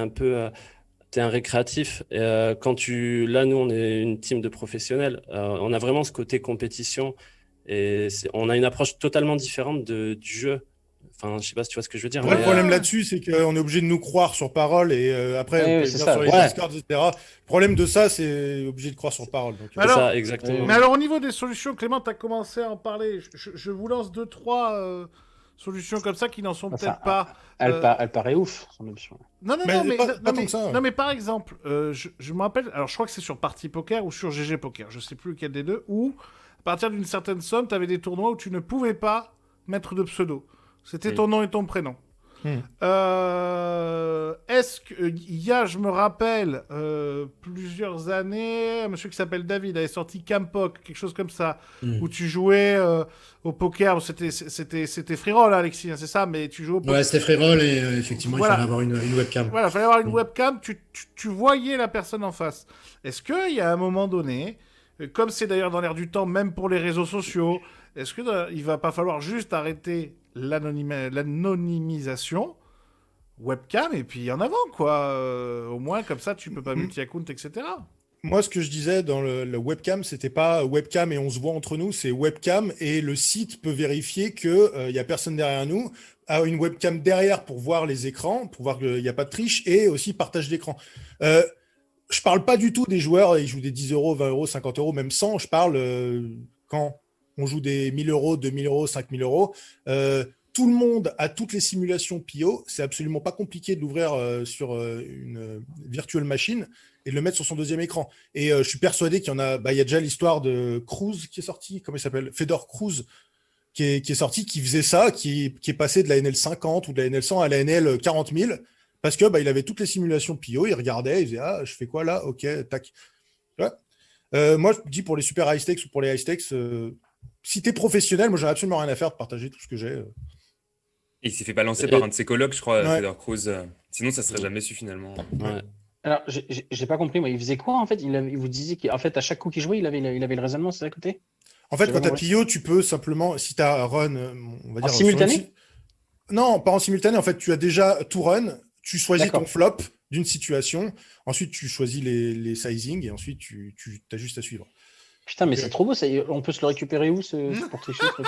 un récréatif. Et, là, nous, on est une team de professionnels. On a vraiment ce côté compétition et on a une approche totalement différente du jeu. Enfin, je sais pas si tu vois ce que je veux dire. Ouais, le mais, problème là-dessus, c'est qu'on est obligé de nous croire sur parole et après, Ouais, on peut c'est dire ça. sur les Ouais. Discord, etc. Le problème de ça, c'est obligé de croire sur parole. Donc, c'est Alors- ça, exactement. Mais alors, au niveau des solutions, Clément, tu as commencé à en parler. Je vous lance 2-3 solutions comme ça qui n'en sont Enfin, peut-être pas. Elle paraît ouf, son option. Non, Mais pas non, tant mais, que ça. non, mais par exemple, je me rappelle, alors je crois que c'est sur Party Poker ou sur GG Poker, je sais plus lequel des deux, où à partir d'une certaine somme, tu avais des tournois où tu ne pouvais pas mettre de pseudo. C'était ton nom et ton prénom. Est-ce qu'il y a, je me rappelle, plusieurs années, un monsieur qui s'appelle David avait sorti Campok, quelque chose comme ça, où tu jouais au poker, c'était free roll, Alexis, hein, c'est ça, mais tu jouais au poker. Ouais, c'était free roll et effectivement, Voilà. il fallait avoir une webcam. Voilà, il fallait avoir une webcam, tu voyais la personne en face. Est-ce qu'il y a un moment donné, comme c'est d'ailleurs dans l'air du temps, même pour les réseaux sociaux, est-ce qu'il va pas falloir juste arrêter l'anonymisation webcam et puis en avant, quoi. Au moins, comme ça, tu peux pas multi-account, etc. moi, ce que je disais dans le webcam, c'était pas webcam et on se voit entre nous, c'est webcam et le site peut vérifier que y a personne derrière nous, a une webcam derrière pour voir les écrans, pour voir qu'il n'y a pas de triche et aussi partage d'écran. Je parle pas du tout des joueurs, ils jouent des 10 euros, 20 euros, 50 euros, même 100. Je parle quand on joue des 1000 euros, 2000 euros, 5000 euros. Tout le monde a toutes les simulations PIO. C'est absolument pas compliqué de l'ouvrir sur une virtual machine et de le mettre sur son deuxième écran. Et je suis persuadé qu'il y en a. Il y a déjà l'histoire de Cruz qui est sorti. Comment il s'appelle? Fedor Cruz qui est sorti, qui faisait ça, qui est passé de la NL 50 ou de la NL 100 à la NL 40 000 parce que il avait toutes les simulations PIO. Il regardait, il disait je fais quoi là? Ok, tac. Ouais. Moi, je dis pour les super high stakes ou pour les high stakes, si t'es professionnel, moi, j'en ai absolument rien à faire de partager tout ce que j'ai. Il s'est fait balancer par un de ses colocs, je crois, Ouais. Fedor Cruz. Sinon, ça serait jamais su finalement. Ouais. Alors, j'ai pas compris, moi, il faisait quoi en fait? Il vous disait qu'en fait, à chaque coup qu'il jouait, il avait le raisonnement, c'est à côté? En fait, J'ai quand pas tu as compris. PIO, tu peux simplement, si tu as run, on va En dire. simultané? Non, pas en simultané. En fait, tu as déjà tout run. Tu choisis D'accord. ton flop d'une situation. Ensuite, tu choisis les sizing et ensuite, tu as juste à suivre. Putain, mais Ok. c'est trop beau. On peut se le récupérer où pour tricher ce truc?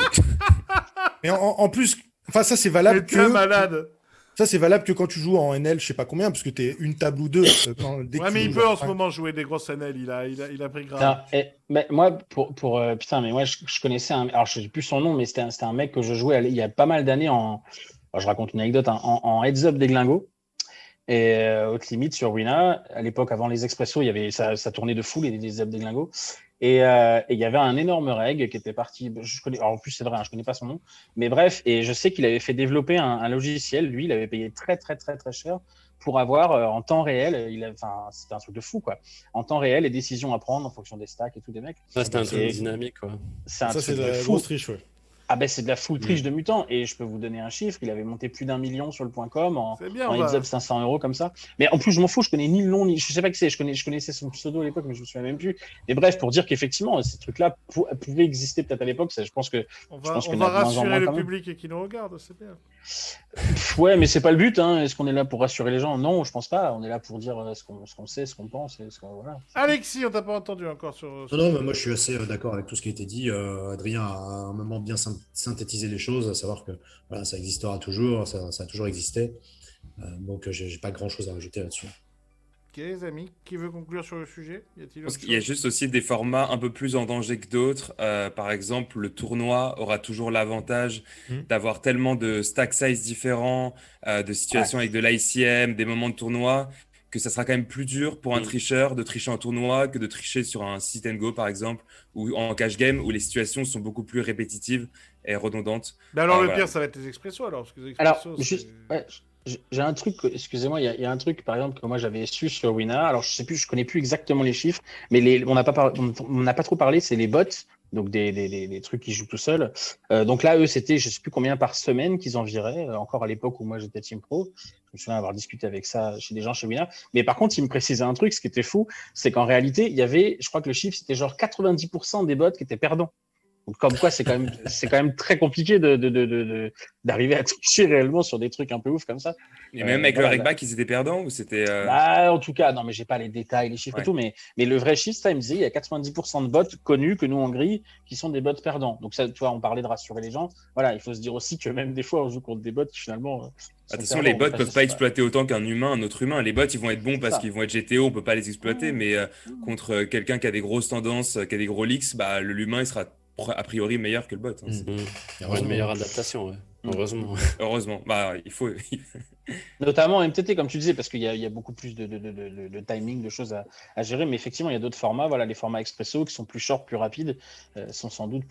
Mais en plus, enfin, ça, c'est Mais valable t'es un que. malade. Ça, c'est valable que quand tu joues en NL, je sais pas combien, parce que tu es une table ou deux. Dès que Ouais, tu mais il joues peut genre en ce cinq. moment jouer des grosses NL. Il a pris grave. Putain, mais moi, putain, mais moi, je connaissais alors je sais plus son nom, mais c'était un mec que je jouais il y a pas mal d'années alors, je raconte une anecdote, hein, en heads-up des glingos. Et haute limite sur Wina, à l'époque, avant les expressos, il y avait, ça tournait de fou, les heads-up des glingos. Et il y avait un énorme reg qui était parti. Alors en plus, c'est vrai, hein, je connais pas son nom. Mais bref, et je sais qu'il avait fait développer un logiciel. Lui, il avait payé très, très, très, très cher pour avoir en temps réel. Enfin, c'était un truc de fou, quoi. En temps réel, les décisions à prendre en fonction des stacks et tout des mecs. Ouais, c'était un truc Et dynamique, quoi. c'est un Ça, c'est truc de de la fou. grosse triche, ouais. Ah ben c'est de la full triche de mutant et je peux vous donner un chiffre, il avait monté plus d'1 million sur le .com C'est bien, en on va. heads up 500 € comme ça. Mais en plus je m'en fous, je connais ni le nom ni je sais pas qui c'est, je connaissais son pseudo à l'époque mais je me souviens même plus. Et bref pour dire qu'effectivement ces trucs-là pouvaient exister peut-être à l'époque, je pense que On je va, pense on qu'il y va en a de moins en rassurer moins le quand même. public et qui nous regarde, c'est bien. Ouais mais c'est pas le but hein. Est-ce qu'on est là pour rassurer les gens? Non, je pense pas. On est là pour dire ce qu'on sait, ce qu'on pense et voilà. Alexis, on t'a pas entendu encore sur. Non, non, mais moi je suis assez d'accord avec tout ce qui a été dit. Adrien a à un moment bien synthétisé les choses, à savoir que voilà, ça existera toujours, ça a toujours existé. Donc j'ai pas grand-chose à rajouter là-dessus. Ok, les amis, qui veut conclure sur le sujet? Y a-t-il Je pense autre qu'il y a chose? juste aussi des formats un peu plus en danger que d'autres. Par exemple, le tournoi aura toujours l'avantage Mhm. d'avoir tellement de stack size différents, de situations avec de l'ICM, des moments de tournoi, que ça sera quand même plus dur pour un Mhm. tricheur de tricher en tournoi que de tricher sur un sit and go, par exemple, ou en cash game, où les situations sont beaucoup plus répétitives et redondantes. Mais alors, le Voilà. pire, ça va être les expressos, alors. Parce que les Alors, expressos, juste, c'est- ouais, j'ai un truc, excusez-moi, il y a un truc, par exemple, que moi j'avais su sur Wina. Alors, je sais plus, je connais plus exactement les chiffres, mais on n'a pas trop parlé, c'est les bots, donc des trucs qui jouent tout seuls. Donc là, eux, c'était, je sais plus combien par semaine qu'ils en viraient, encore à l'époque où moi j'étais Team Pro. Je me souviens avoir discuté avec ça chez des gens chez Wina. Mais par contre, ils me précisaient un truc, ce qui était fou, c'est qu'en réalité, il y avait, je crois que le chiffre, c'était genre 90% des bots qui étaient perdants. Donc, comme quoi, c'est quand même très compliqué d'arriver à tricher réellement sur des trucs un peu ouf comme ça. Et même avec Voilà, le regback, ils étaient perdants ou c'était. Bah, en tout cas, non, mais j'ai pas les détails, les chiffres Ouais. et tout, mais le vrai chiffre, ça, il me disait, il y a 90% de bots connus que nous on grille qui sont des bots perdants. Donc, ça, tu vois, on parlait de rassurer les gens. Voilà, il faut se dire aussi que même des fois, on joue contre des bots qui finalement. Sont Attention, perdants. les bots Donc, peuvent pas exploiter autant qu'un humain, un autre humain. Les bots, ils vont être bons C'est parce ça. qu'ils vont être GTO, on peut pas les exploiter, mais contre quelqu'un qui a des grosses tendances, qui a des gros leaks, bah, l'humain, il sera a priori meilleur que le bot. Hein. Mm. Mhm. Pour une Heureusement. meilleure adaptation, ouais. Heureusement. Heureusement. Bah, il faut. Notamment en MTT, comme tu disais, parce qu'il y a beaucoup plus de timing, de choses à gérer. Mais effectivement, il y a d'autres formats. Voilà, les formats expresso qui sont plus short, plus rapides, sont sans doute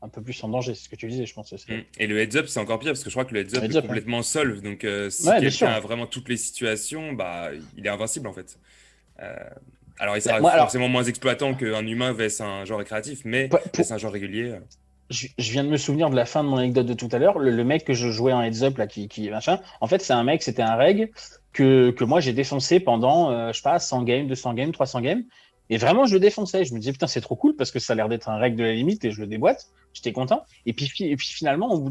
un peu plus en danger. C'est ce que tu disais, je pense. Et le heads up, c'est encore pire parce que je crois que le heads up Le heads est up, complètement solve. Donc, si Ouais, bien sûr. quelqu'un a vraiment toutes les situations, bah, il est invincible en fait. Alors, il sera Moi, alors, forcément moins exploitant qu'un humain vs un genre récréatif, mais pour- vs un genre régulier. je viens de me souvenir de la fin de mon anecdote de tout à l'heure. Le mec que je jouais en heads up, là, qui machin, en fait, c'est un mec, c'était un reg que moi j'ai défoncé pendant, je sais pas, 100 games, 200 games, 300 games. Et vraiment, je le défonçais. Je me disais, putain, c'est trop cool parce que ça a l'air d'être un reg de la limite et je le déboîte. J'étais content. Et puis finalement,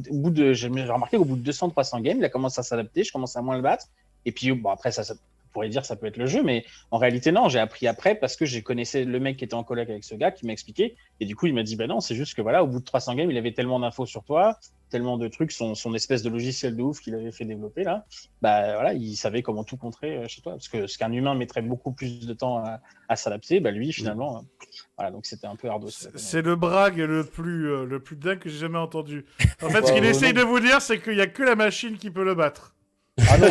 j'ai remarqué qu'au bout de 200, 300 games, il a commencé à s'adapter. Je commence à moins le battre. Et puis, bon, après, ça pourrait dire ça peut être le jeu, mais en réalité, non. J'ai appris après parce que j'ai connaissais le mec qui était en coloc avec ce gars qui m'a expliqué. Et du coup, il m'a dit, ben non, c'est juste que voilà, au bout de 300 games, il avait tellement d'infos sur toi, tellement de trucs, son espèce de logiciel de ouf qu'il avait fait développer là, bah voilà, il savait comment tout contrer chez toi. Parce que ce qu'un humain mettrait beaucoup plus de temps à s'adapter, bah lui, finalement, voilà, donc c'était un peu ardos. C'est le brag le plus dingue que j'ai jamais entendu. En fait, ce Ouais, qu'il ouais, essaye non. de vous dire, c'est qu'il y a que la machine qui peut le battre. Ah non,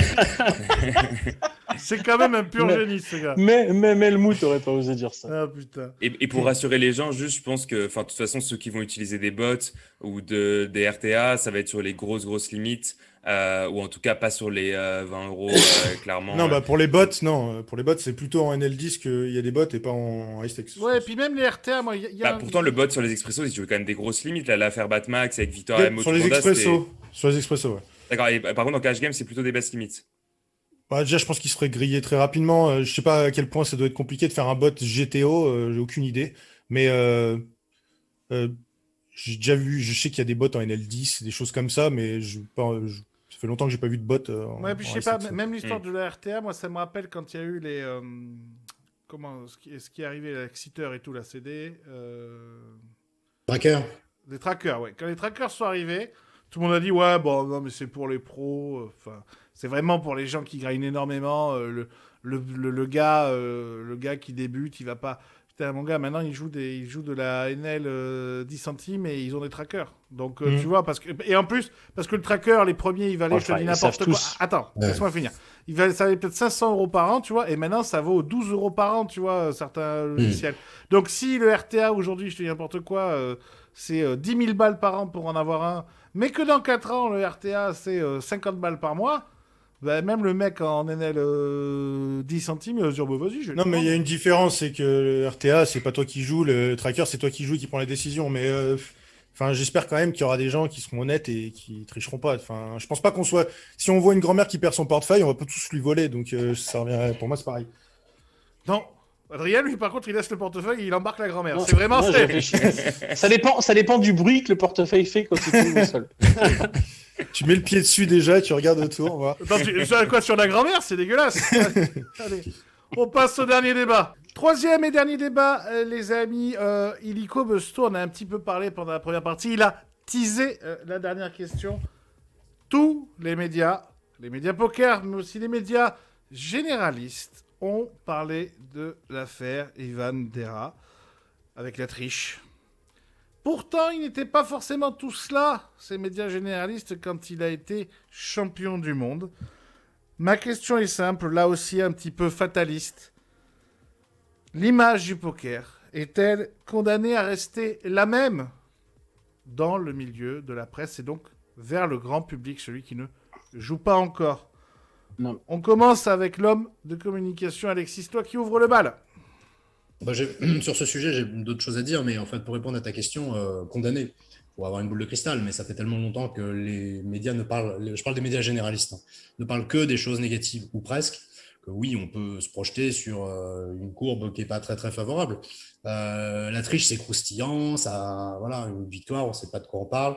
C'est quand même un pur Mais- génie, ce gars. mais Helmut aurait pas osé dire ça. Ah putain. Et pour rassurer les gens, juste, je pense que, enfin, de toute façon, ceux qui vont utiliser des bots ou des RTA, ça va être sur les grosses limites, ou en tout cas pas sur les 20 euros, clairement. Non, bah pour les bots, non. Pour les bots, c'est plutôt en NL10 qu'il y a des bots et pas en Icetex. Ouais, et puis même les RTA, moi, il y a Bah, pourtant, le bot sur les expressos, il joue quand même des grosses limites. Là, l'affaire Batmax avec Victor Ouais, M. sur les expressos. Sur les expressos, ouais. D'accord, et par contre, en cash game, c'est plutôt des basses limites. Bah, déjà, je pense qu'il serait grillé très rapidement. Je sais pas à quel point ça doit être compliqué de faire un bot GTO, j'ai aucune idée. Mais j'ai déjà vu, je sais qu'il y a des bots en NL10, des choses comme ça, mais ça fait longtemps que j'ai pas vu de bots. Ouais, puis je sais pas, même l'histoire de la RTA, moi, ça me rappelle quand il y a eu les. Ce qui est arrivé avec Seater et tout, la CD. Tracker. Les trackers, ouais. Quand les trackers sont arrivés, tout le monde a dit ouais, bon, non, mais c'est pour les pros. Enfin, c'est vraiment pour les gens qui grindent énormément. Le gars qui débute, il va pas. Putain, mon gars, maintenant, il joue de la NL 10 centimes et ils ont des trackers. Donc, tu vois, et en plus, parce que le tracker, les premiers, il valait, je te dis n'importe quoi. Attends, laisse-moi finir. Ça valait peut-être 500 € par an, tu vois, et maintenant, ça vaut 12 € par an, tu vois, certains logiciels. Donc, si le RTA, aujourd'hui, je te dis n'importe quoi, c'est 10 000 balles par an pour en avoir un, mais que dans 4 ans, le RTA, c'est 50 balles par mois, bah, même le mec en NL 10 centimes, il va se dire, bah, vas-y, je vais le Non, mais il y a prendre. une différence, c'est que le RTA, c'est pas toi qui joues, le tracker, c'est toi qui joues et qui prend les décisions. Mais enfin, j'espère quand même qu'il y aura des gens qui seront honnêtes et qui tricheront pas. Enfin, je pense pas qu'on soit. Si on voit une grand-mère qui perd son portefeuille, on va pas tous lui voler. Donc, ça revient. Pour moi, c'est pareil. Non. Adrien, lui, par contre, il laisse le portefeuille et il embarque la grand-mère. Non, C'est vraiment... moi, je réfléchis. Ça dépend du bruit que le portefeuille fait quand il tombe au sol. Tu mets le pied dessus déjà, tu regardes autour, on va. Attends, quoi, sur la grand-mère? C'est dégueulasse. Allez, on passe au dernier débat. Troisième et dernier débat, les amis. Illico Busto, on a un petit peu parlé pendant la première partie. Il a teasé la dernière question. Tous les médias poker, mais aussi les médias généralistes, ont parlé de l'affaire Ivan Dera avec la triche. Pourtant, il n'était pas forcément tout cela, ces médias généralistes, quand il a été champion du monde. Ma question est simple, là aussi un petit peu fataliste. L'image du poker est-elle condamnée à rester la même dans le milieu de la presse et donc vers le grand public, celui qui ne joue pas encore? Non. On commence avec l'homme de communication, Alexis, toi qui ouvre le bal. Bah, sur ce sujet, j'ai d'autres choses à dire, mais en fait, pour répondre à ta question, condamné, pour avoir une boule de cristal, mais ça fait tellement longtemps que les médias ne parlent, je parle des médias généralistes, hein, ne parlent que des choses négatives, ou presque, que oui, on peut se projeter sur une courbe qui n'est pas très très favorable. La triche, c'est croustillant, ça, voilà, une victoire, on ne sait pas de quoi on parle.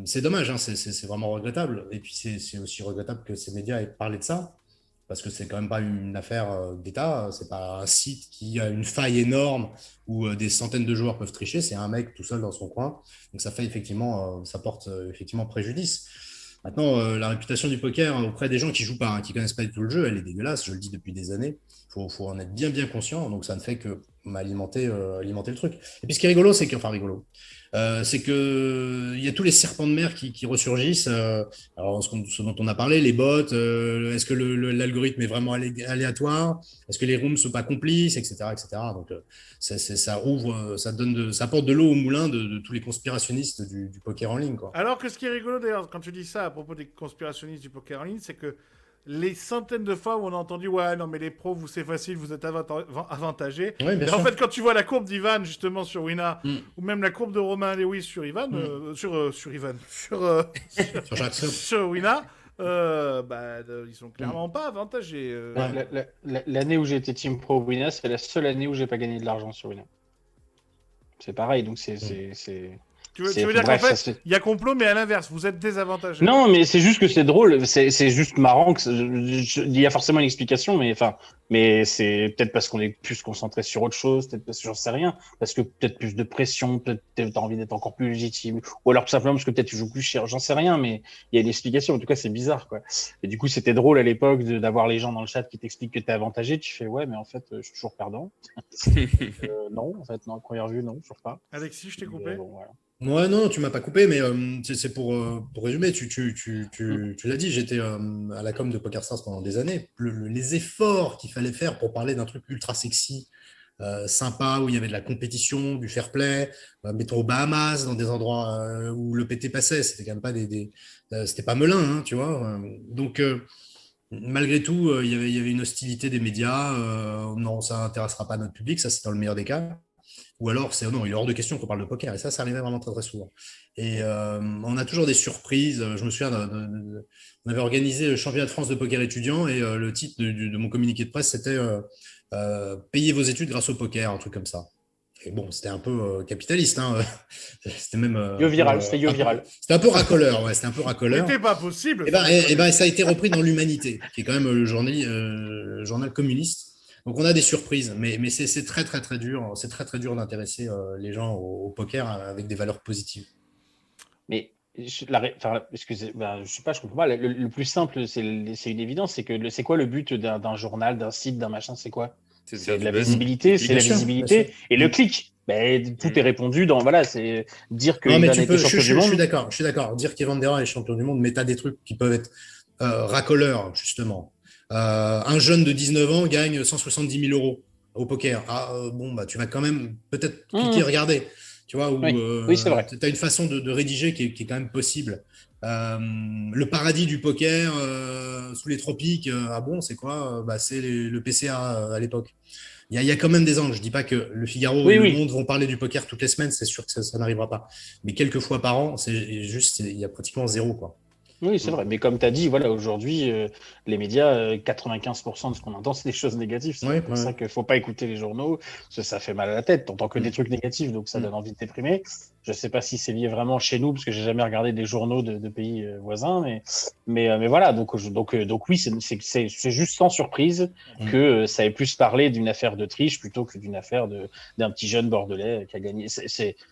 C'est dommage, hein, c'est vraiment regrettable. Et puis c'est aussi regrettable que ces médias aient parlé de ça, parce que c'est quand même pas une affaire d'État, c'est pas un site qui a une faille énorme où des centaines de joueurs peuvent tricher, c'est un mec tout seul dans son coin. Donc ça fait effectivement, ça porte effectivement préjudice. Maintenant, la réputation du poker auprès des gens qui jouent pas, hein, qui connaissent pas du tout le jeu, elle est dégueulasse, je le dis depuis des années. Faut en être bien conscient, donc ça ne fait que alimenter le truc. Et puis ce qui est rigolo, c'est que, enfin rigolo, c'est que il y a tous les serpents de mer qui ressurgissent. Alors ce dont on a parlé, les bots, est-ce que l'algorithme est vraiment aléatoire? Est-ce que les rooms sont pas complices, etc., etc. Donc ça ouvre, ça apporte de l'eau au moulin de tous les conspirationnistes du poker en ligne, quoi. Alors que ce qui est rigolo d'ailleurs, quand tu dis ça à propos des conspirationnistes du poker en ligne, c'est que les centaines de fois où on a entendu ouais non mais les pros vous c'est facile, vous êtes avantagés. Oui, bien Et en sûr. fait quand tu vois la courbe d'Ivan justement sur Wina Mm. ou même la courbe de Romain Lewis sur Ivan, sur Ivan, Sur chaque sub. sur Wina, ils sont clairement pas avantagés. Ouais. L'année où j'ai été Team Pro Winner, c'est la seule année où j'ai pas gagné de l'argent sur Winner. C'est pareil, donc c'est. Tu veux dire bref, qu'en ça, fait il y a complot mais à l'inverse, vous êtes désavantagés. Non, mais c'est juste que c'est drôle, c'est juste marrant que il y a forcément une explication, mais c'est peut-être parce qu'on est plus concentré sur autre chose, peut-être parce que j'en sais rien, parce que peut-être plus de pression, peut-être t'as envie d'être encore plus légitime, ou alors tout simplement parce que peut-être tu joues plus cher, j'en sais rien, mais il y a une explication. En tout cas, c'est bizarre, quoi. Et du coup, c'était drôle à l'époque d'avoir les gens dans le chat qui t'expliquent que t'es avantagé. Tu fais ouais, mais en fait, je suis toujours perdant. Non, en fait, non, à première vue, non, toujours pas. Alexis, je t'ai coupé. Bon, voilà. Ouais, non, tu m'as pas coupé, mais c'est pour résumer, tu l'as dit, j'étais à la com de PokerStars pendant des années. Les efforts qu'il fallait faire pour parler d'un truc ultra sexy, sympa, où il y avait de la compétition, du fair play, mettons aux Bahamas, dans des endroits où le PT passait, c'était quand même pas c'était pas Melun, hein, tu vois. Donc, malgré tout, il y avait une hostilité des médias. Non, ça intéressera pas notre public, ça c'est dans le meilleur des cas. Ou alors, non, il est hors de question qu'on parle de poker. Et ça arrivait vraiment très, très souvent. Et on a toujours des surprises. Je me souviens, on avait organisé le championnat de France de poker étudiant et le titre de mon communiqué de presse, c'était Payez vos études grâce au poker, un truc comme ça. Et bon, c'était un peu capitaliste, hein. C'était même. Yo viral, c'était Yo viral. C'était un peu racoleur, ouais, c'était un peu racoleur. C'était pas possible. Et ben, ça a été repris dans l'Humanité, qui est quand même le journal communiste. Donc on a des surprises, mais c'est très très très dur. C'est très très dur d'intéresser les gens au poker avec des valeurs positives. Mais excusez, je sais pas, je comprends pas. Le plus simple, c'est une évidence, c'est que c'est quoi le but d'un journal, d'un site, d'un machin, c'est quoi? C'est de la visibilité, c'est la visibilité et le clic. Ben, tout est répondu dans c'est dire que non, mais Ivan était champion du monde. Je suis d'accord. Dire qu'Evan Dera est champion du monde, mais tu as des trucs qui peuvent être racoleurs, justement. Un jeune de 19 ans gagne 170 000 euros au poker. Bon, bah, tu vas quand même peut-être cliquer, regarder. Tu vois, oui, c'est vrai. Tu as une façon de rédiger qui est quand même possible. Le paradis du poker sous les tropiques, c'est quoi? C'est le PCA à l'époque. Il y a quand même des angles. Je dis pas que le Figaro et le Monde vont parler du poker toutes les semaines, c'est sûr que ça n'arrivera pas. Mais quelques fois par an, il y a pratiquement zéro, quoi. Oui, c'est vrai. Mais comme tu as dit, aujourd'hui, les médias, 95% de ce qu'on entend, c'est des choses négatives. C'est pour ça qu'il ne faut pas écouter les journaux, parce que ça fait mal à la tête. Tu n'entends que des trucs négatifs, donc ça donne envie de déprimer. Je ne sais pas si c'est lié vraiment chez nous, parce que j'ai jamais regardé des journaux de pays voisins, mais voilà. Donc oui, c'est juste sans surprise que ça ait plus parlé d'une affaire de triche plutôt que d'une affaire d'un petit jeune bordelais qui a gagné.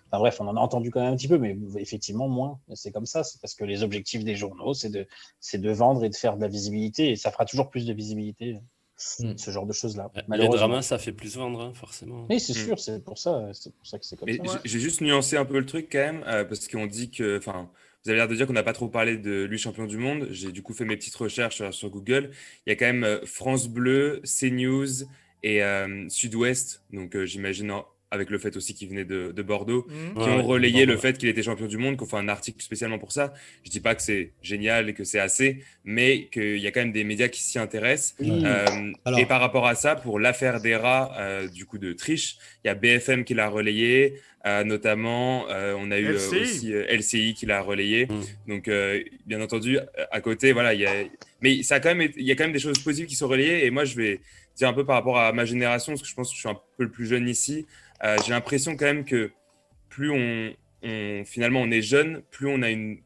Enfin bref, on en a entendu quand même un petit peu, mais effectivement moins. C'est comme ça, c'est parce que les objectifs des journaux, c'est de vendre et de faire de la visibilité, et ça fera toujours plus de visibilité, ce genre de choses-là. Les dramas, ça fait plus vendre, hein, forcément. Oui, c'est sûr, c'est pour ça que c'est comme ça. J'ai juste nuancé un peu le truc quand même, parce qu'on dit que, vous avez l'air de dire qu'on n'a pas trop parlé de lui champion du monde. J'ai du coup fait mes petites recherches sur Google. Il y a quand même France Bleu, CNews et Sud-Ouest, donc j'imagine avec le fait aussi qu'il venait de Bordeaux, qui ont relayé le fait qu'il était champion du monde, qu'on fait un article spécialement pour ça. Je dis pas que c'est génial et que c'est assez, mais qu'il y a quand même des médias qui s'y intéressent. Et par rapport à ça, pour l'affaire Dera, du coup de triche, il y a BFM qui l'a relayé, notamment on a eu aussi LCI qui l'a relayé. Donc bien entendu, à côté, voilà, il y a quand même des choses positives qui sont relayées. Et moi, je vais dire un peu par rapport à ma génération, parce que je pense que je suis un peu le plus jeune ici. J'ai l'impression quand même que plus finalement on est jeune, plus on a une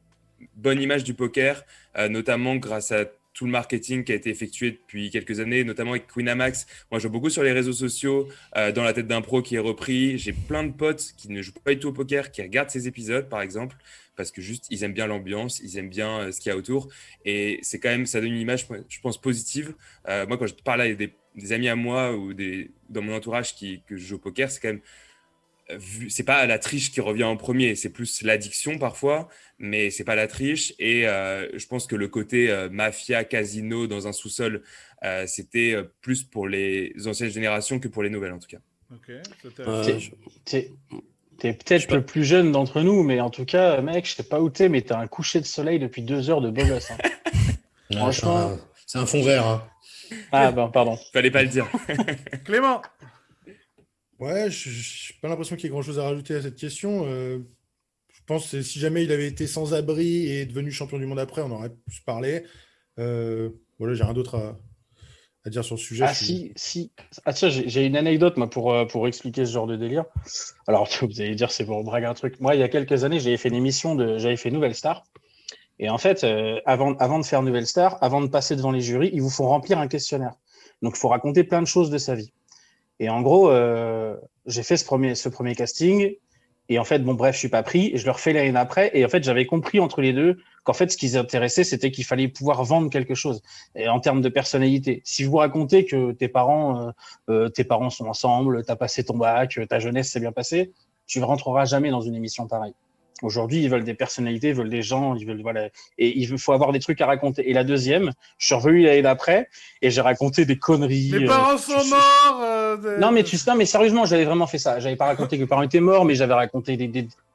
bonne image du poker, notamment grâce à tout le marketing qui a été effectué depuis quelques années, notamment avec Winamax. Moi, je vois beaucoup sur les réseaux sociaux, dans la tête d'un pro qui est repris. J'ai plein de potes qui ne jouent pas du tout au poker, qui regardent ces épisodes, par exemple, parce que juste, ils aiment bien l'ambiance, ils aiment bien ce qu'il y a autour. Et c'est quand même, ça donne une image, je pense, positive. Moi, quand je parle à des amis à moi ou dans mon entourage que je joue au poker, c'est quand même c'est pas la triche qui revient en premier, c'est plus l'addiction parfois, mais c'est pas la triche. Et je pense que le côté mafia, casino dans un sous-sol, c'était plus pour les anciennes générations que pour les nouvelles en tout cas. Ok. T'es peut-être le plus jeune d'entre nous, mais en tout cas, mec, je sais pas où t'es, mais t'as un coucher de soleil depuis 2 heures de beau gosse. Hein. Franchement, c'est un fond vert. Hein. Ah ben pardon. Fallait pas le dire. Clément. Ouais, je n'ai pas l'impression qu'il y ait grand-chose à rajouter à cette question. Je pense que si jamais il avait été sans abri et devenu champion du monde après, on aurait pu se parler. Voilà, j'ai rien d'autre à dire sur le sujet. Si. Ah tiens, j'ai une anecdote moi pour expliquer ce genre de délire. Alors vous allez dire c'est pour braguer un truc. Moi, il y a quelques années, j'avais fait Nouvelle Star. Et en fait, avant de faire Nouvelle Star, avant de passer devant les jurys, ils vous font remplir un questionnaire. Donc, il faut raconter plein de choses de sa vie. Et en gros, j'ai fait ce premier casting. Et en fait, bon, bref, je suis pas pris. Je le refais l'année d'après. Et en fait, j'avais compris entre les deux qu'en fait, ce qui les intéressait, c'était qu'il fallait pouvoir vendre quelque chose. Et en termes de personnalité. Si je vous racontais que tes parents sont ensemble, t'as passé ton bac, ta jeunesse s'est bien passée, tu ne rentreras jamais dans une émission pareille. Aujourd'hui, ils veulent des personnalités, ils veulent des gens, et il faut avoir des trucs à raconter. Et la deuxième, je suis revenu l'année d'après et j'ai raconté des conneries. Mes parents sont morts. Non, mais sérieusement, j'avais vraiment fait ça. J'avais pas raconté que mes parents étaient morts, mais j'avais raconté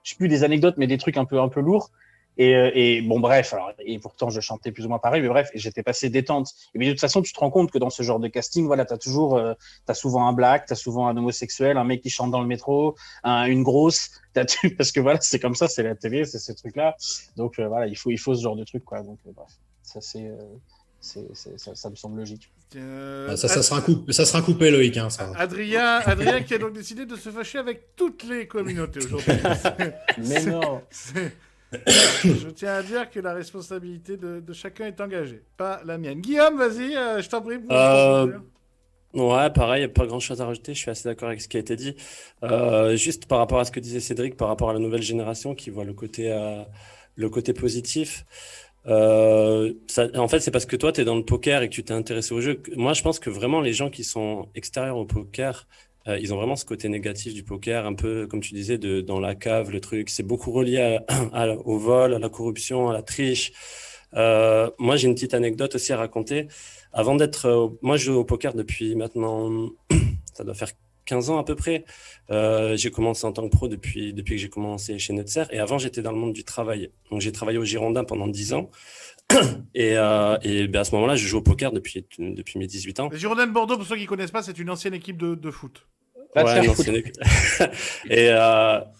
je sais plus des anecdotes, mais des trucs un peu lourds. Et bon, bref, et pourtant je chantais plus ou moins pareil, mais bref, et j'étais passé détente. Et bien de toute façon, tu te rends compte que dans ce genre de casting, voilà, t'as souvent un black, t'as souvent un homosexuel, un mec qui chante dans le métro, une grosse, parce que voilà, c'est comme ça, c'est la télé, c'est ces trucs-là. Donc voilà, il faut ce genre de truc, quoi. Donc bref, ça c'est Ça me semble logique. Ça sera coupé, Loïc. Hein, ça. Adrien qui a donc décidé de se fâcher avec toutes les communautés aujourd'hui. Mais non. Je tiens à dire que la responsabilité de chacun est engagée, pas la mienne. Guillaume, vas-y, je t'en prie. Ouais, pareil, pas grand-chose à rajouter. Je suis assez d'accord avec ce qui a été dit. Juste par rapport à ce que disait Cédric, par rapport à la nouvelle génération qui voit le côté positif. En fait, c'est parce que toi, tu es dans le poker et que tu t'es intéressé au jeu. Moi, je pense que vraiment, les gens qui sont extérieurs au poker, ils ont vraiment ce côté négatif du poker, un peu, comme tu disais, dans la cave, le truc. C'est beaucoup relié au vol, à la corruption, à la triche. Moi, j'ai une petite anecdote aussi à raconter. Moi, je joue au poker depuis maintenant, ça doit faire 15 ans à peu près. J'ai commencé en tant que pro depuis que j'ai commencé chez Nutser. Et avant, j'étais dans le monde du travail. Donc, j'ai travaillé au Girondin pendant 10 ans. Et ben à ce moment-là, je joue au poker depuis mes 18 ans. Les Girondins de Bordeaux, pour ceux qui ne connaissent pas, c'est une ancienne équipe de foot. Ouais,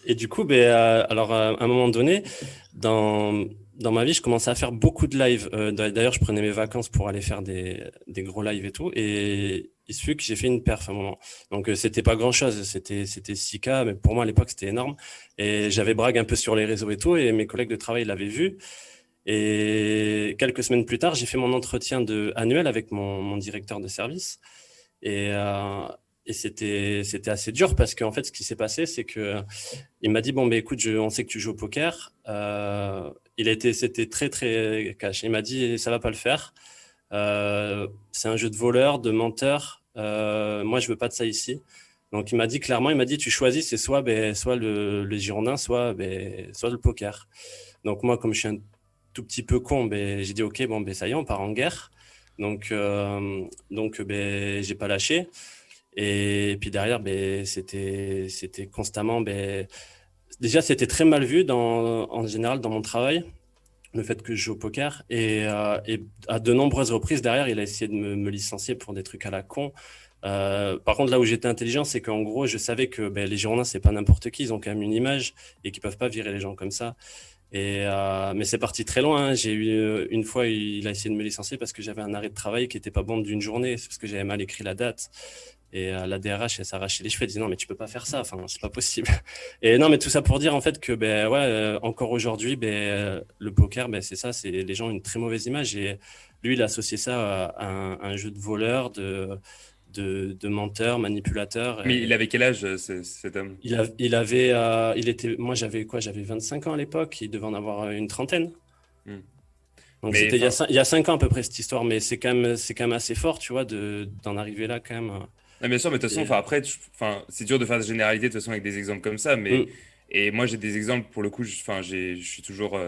et du coup, alors à un moment donné, dans ma vie, je commençais à faire beaucoup de lives. D'ailleurs, je prenais mes vacances pour aller faire des gros lives et tout. Et il se fut que j'ai fait une perf à un moment. Donc, c'était pas grand-chose. C'était 6K, mais pour moi, à l'époque, c'était énorme. Et j'avais brague un peu sur les réseaux et tout. Et mes collègues de travail l'avaient vu. Et quelques semaines plus tard, j'ai fait mon entretien annuel avec mon directeur de service. Et c'était assez dur parce qu'en fait, ce qui s'est passé, c'est que il m'a dit bon, écoute, on sait que tu joues au poker. C'était très très cash. Il m'a dit ça va pas le faire. C'est un jeu de voleur, de menteur. Moi, je veux pas de ça ici. Donc, il m'a dit clairement, tu choisis, c'est soit le Girondin, soit le poker. Donc moi, comme je suis un tout petit peu con, j'ai dit ok, ça y est, on part en guerre. Donc j'ai pas lâché. Et puis derrière, c'était constamment. Déjà, c'était très mal vu en général dans mon travail, le fait que je joue au poker. Et à de nombreuses reprises, derrière, il a essayé de me licencier pour des trucs à la con. Par contre, là où j'étais intelligent, c'est qu'en gros, je savais que les Girondins, c'est pas n'importe qui. Ils ont quand même une image et qu'ils peuvent pas virer les gens comme ça. Mais c'est parti très loin. Hein. J'ai eu une fois, il a essayé de me licencier parce que j'avais un arrêt de travail qui était pas bon d'une journée, c'est parce que j'avais mal écrit la date. Et la DRH, elle s'arrachait les cheveux, elle disait non, mais tu peux pas faire ça, enfin, c'est pas possible. Et non, mais tout ça pour dire en fait que, encore aujourd'hui, le poker, c'est ça, c'est les gens ont une très mauvaise image. Et lui, il a associé ça à un jeu de voleur, de menteur, manipulateur. Mais il avait quel âge, cet homme? Moi, j'avais 25 ans à l'époque, il devait en avoir une trentaine. Donc Mais, c'était il y a 5 ans à peu près cette histoire, mais c'est quand même assez fort, tu vois, d'en arriver là quand même. Ah, bien sûr, mais de toute façon, après, c'est dur de faire des généralités de toute façon avec des exemples comme ça, mais et moi j'ai des exemples pour le coup. Je suis toujours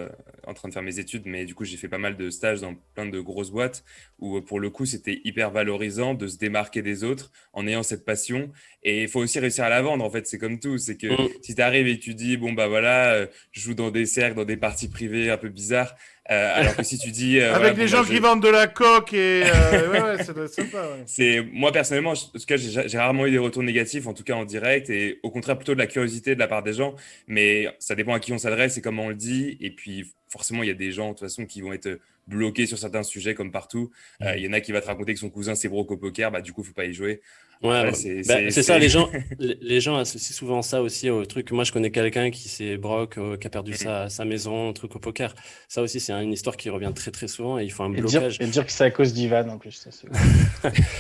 en train de faire mes études, mais du coup j'ai fait pas mal de stages dans plein de grosses boîtes où pour le coup c'était hyper valorisant de se démarquer des autres en ayant cette passion. Et il faut aussi réussir à la vendre. En fait, c'est comme tout, c'est que si tu arrives et tu dis je joue dans des cercles, dans des parties privées un peu bizarres. Alors que si tu dis avec des gens qui vendent de la coke et ça doit être sympa. Ouais. C'est moi personnellement, en tout cas, j'ai rarement eu des retours négatifs, en tout cas en direct, et au contraire plutôt de la curiosité de la part des gens. Mais ça dépend à qui on s'adresse et comment on le dit. Et puis forcément, il y a des gens de toute façon qui vont être bloqués sur certains sujets comme partout. Il y en a qui va te raconter que son cousin s'est broke au poker, du coup faut pas y jouer. Ouais, c'est ça, les gens associent souvent ça aussi au truc. Moi, je connais quelqu'un qui s'est broke, qui a perdu sa maison, un truc au poker. Ça aussi, c'est une histoire qui revient très très souvent et il faut un blocage. Et dire que c'est à cause d'Ivan en plus. Ça,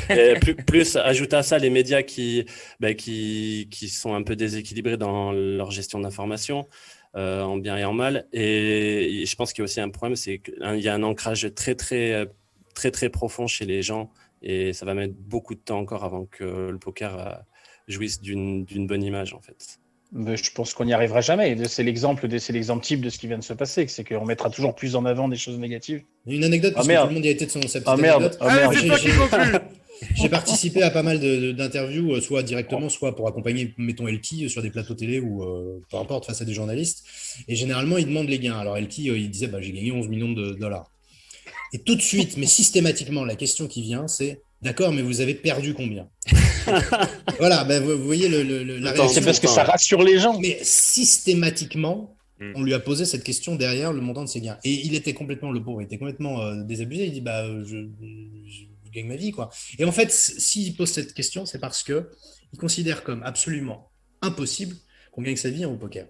et plus ajoute à ça les médias qui sont un peu déséquilibrés dans leur gestion d'information, en bien et en mal. Et je pense qu'il y a aussi un problème, c'est qu'il y a un ancrage très très très très profond chez les gens. Et ça va mettre beaucoup de temps encore avant que le poker jouisse d'une bonne image, en fait. Je pense qu'on n'y arrivera jamais. C'est l'exemple type de ce qui vient de se passer. C'est qu'on mettra toujours plus en avant des choses négatives. Une anecdote, parce que tout le monde y a été de sa petite anecdote. C'est toi qui conclue. J'ai participé à pas mal d'interviews, soit directement, soit pour accompagner, mettons, Elki sur des plateaux télé ou peu importe, face à des journalistes. Et généralement, ils demandent les gains. Alors, Elki, il disait j'ai gagné 11 millions de dollars. Et tout de suite, mais systématiquement, la question qui vient, c'est d'accord, mais vous avez perdu combien? Voilà, vous voyez la réaction. C'est parce que ça rassure les gens. Mais systématiquement, On lui a posé cette question derrière le montant de ses gains. Et le pauvre, il était complètement désabusé. Il dit, bah, je gagne ma vie, quoi. Et en fait, s'il pose cette question, c'est parce que il considère comme absolument impossible qu'on gagne sa vie au poker.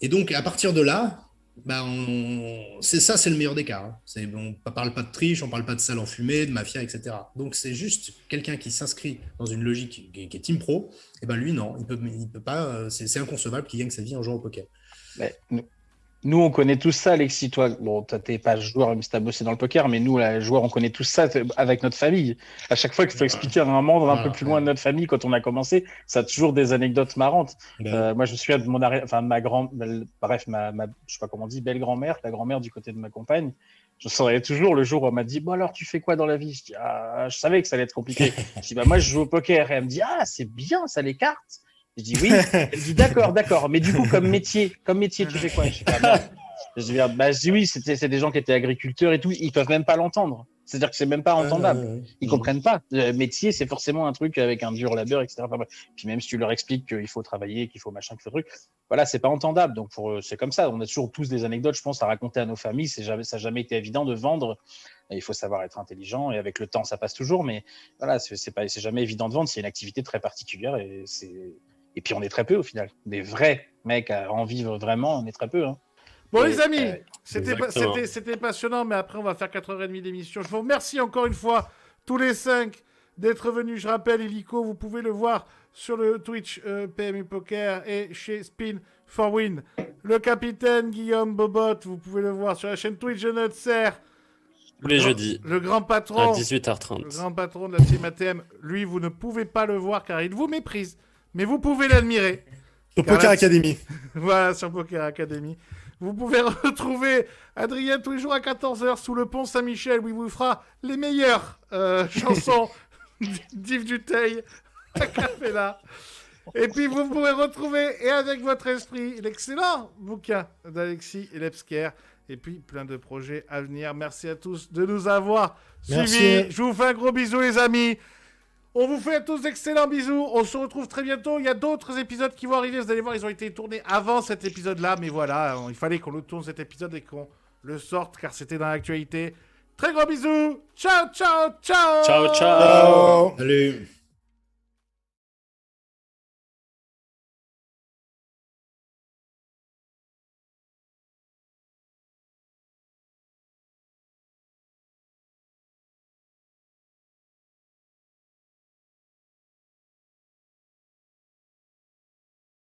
Et donc, à partir de là, bah, c'est le meilleur des cas. Hein. On ne parle pas de triche, on ne parle pas de salle en fumée, de mafia, etc. Donc, c'est juste quelqu'un qui s'inscrit dans une logique qui est team pro. Et ben lui, non, il peut pas. C'est inconcevable qu'il gagne sa vie en jouant au poker. Mais nous, on connaît tous ça, Alexis. Toi, bon, t'es pas joueur, même si t'as bossé dans le poker, mais nous, les joueurs, on connaît tous ça avec notre famille. À chaque fois qu'il faut expliquer à un membre un peu plus loin de notre famille, quand on a commencé, ça a toujours des anecdotes marrantes. Moi, je me souviens de je sais pas comment on dit, belle-grand-mère, la grand-mère du côté de ma compagne. Je saurais toujours le jour où elle m'a dit, bon alors, tu fais quoi dans la vie? Je dis, je savais que ça allait être compliqué. Je dis, bah, moi, je joue au poker. Et elle me dit, c'est bien, ça, les cartes. Je dis oui. Elle dit d'accord. Mais du coup, comme métier, tu fais quoi? Je dis oui, c'est des gens qui étaient agriculteurs et tout. Ils peuvent même pas l'entendre. C'est-à-dire que c'est même pas entendable. Ils comprennent pas. Le métier, c'est forcément un truc avec un dur labeur, etc. Enfin, puis même si tu leur expliques qu'il faut travailler, qu'il faut machin, qu'il faut truc, voilà, c'est pas entendable. Donc pour eux, c'est comme ça. On a toujours tous des anecdotes, je pense, à raconter à nos familles. Ça n'a jamais été évident de vendre. Il faut savoir être intelligent et avec le temps, ça passe toujours. Mais voilà, c'est jamais évident de vendre. C'est une activité très particulière et puis on est très peu au final. Des vrais mecs à en vivre vraiment, on est très peu. Hein. Bon les amis, c'était passionnant, mais après on va faire 4h30 d'émission. Je vous remercie encore une fois, tous les 5, d'être venus. Je rappelle, Illico, vous pouvez le voir sur le Twitch PMU Poker et chez Spin for Win. Le capitaine Guillaume Bobot, vous pouvez le voir sur la chaîne Twitch de Nutser. Tous les jeudis. Le grand patron. À 18h30. Le grand patron de la team ATM, lui, vous ne pouvez pas le voir car il vous méprise. Mais vous pouvez l'admirer. Sur Poker Academy. Voilà, sur Poker Academy. Vous pouvez retrouver Adrien tous les jours à 14h sous le pont Saint-Michel où il vous fera les meilleures chansons d'Yves Duteil à Capella. Et puis vous pouvez retrouver, et avec votre esprit, l'excellent bouquin d'Alexis Lepsker. Et puis plein de projets à venir. Merci à tous de nous avoir suivis. Je vous fais un gros bisou les amis. On vous fait tous d'excellents bisous. On se retrouve très bientôt. Il y a d'autres épisodes qui vont arriver. Vous allez voir, ils ont été tournés avant cet épisode-là. Mais voilà, il fallait qu'on le tourne cet épisode et qu'on le sorte car c'était dans l'actualité. Très gros bisous. Ciao, ciao, ciao. Ciao, ciao. Salut.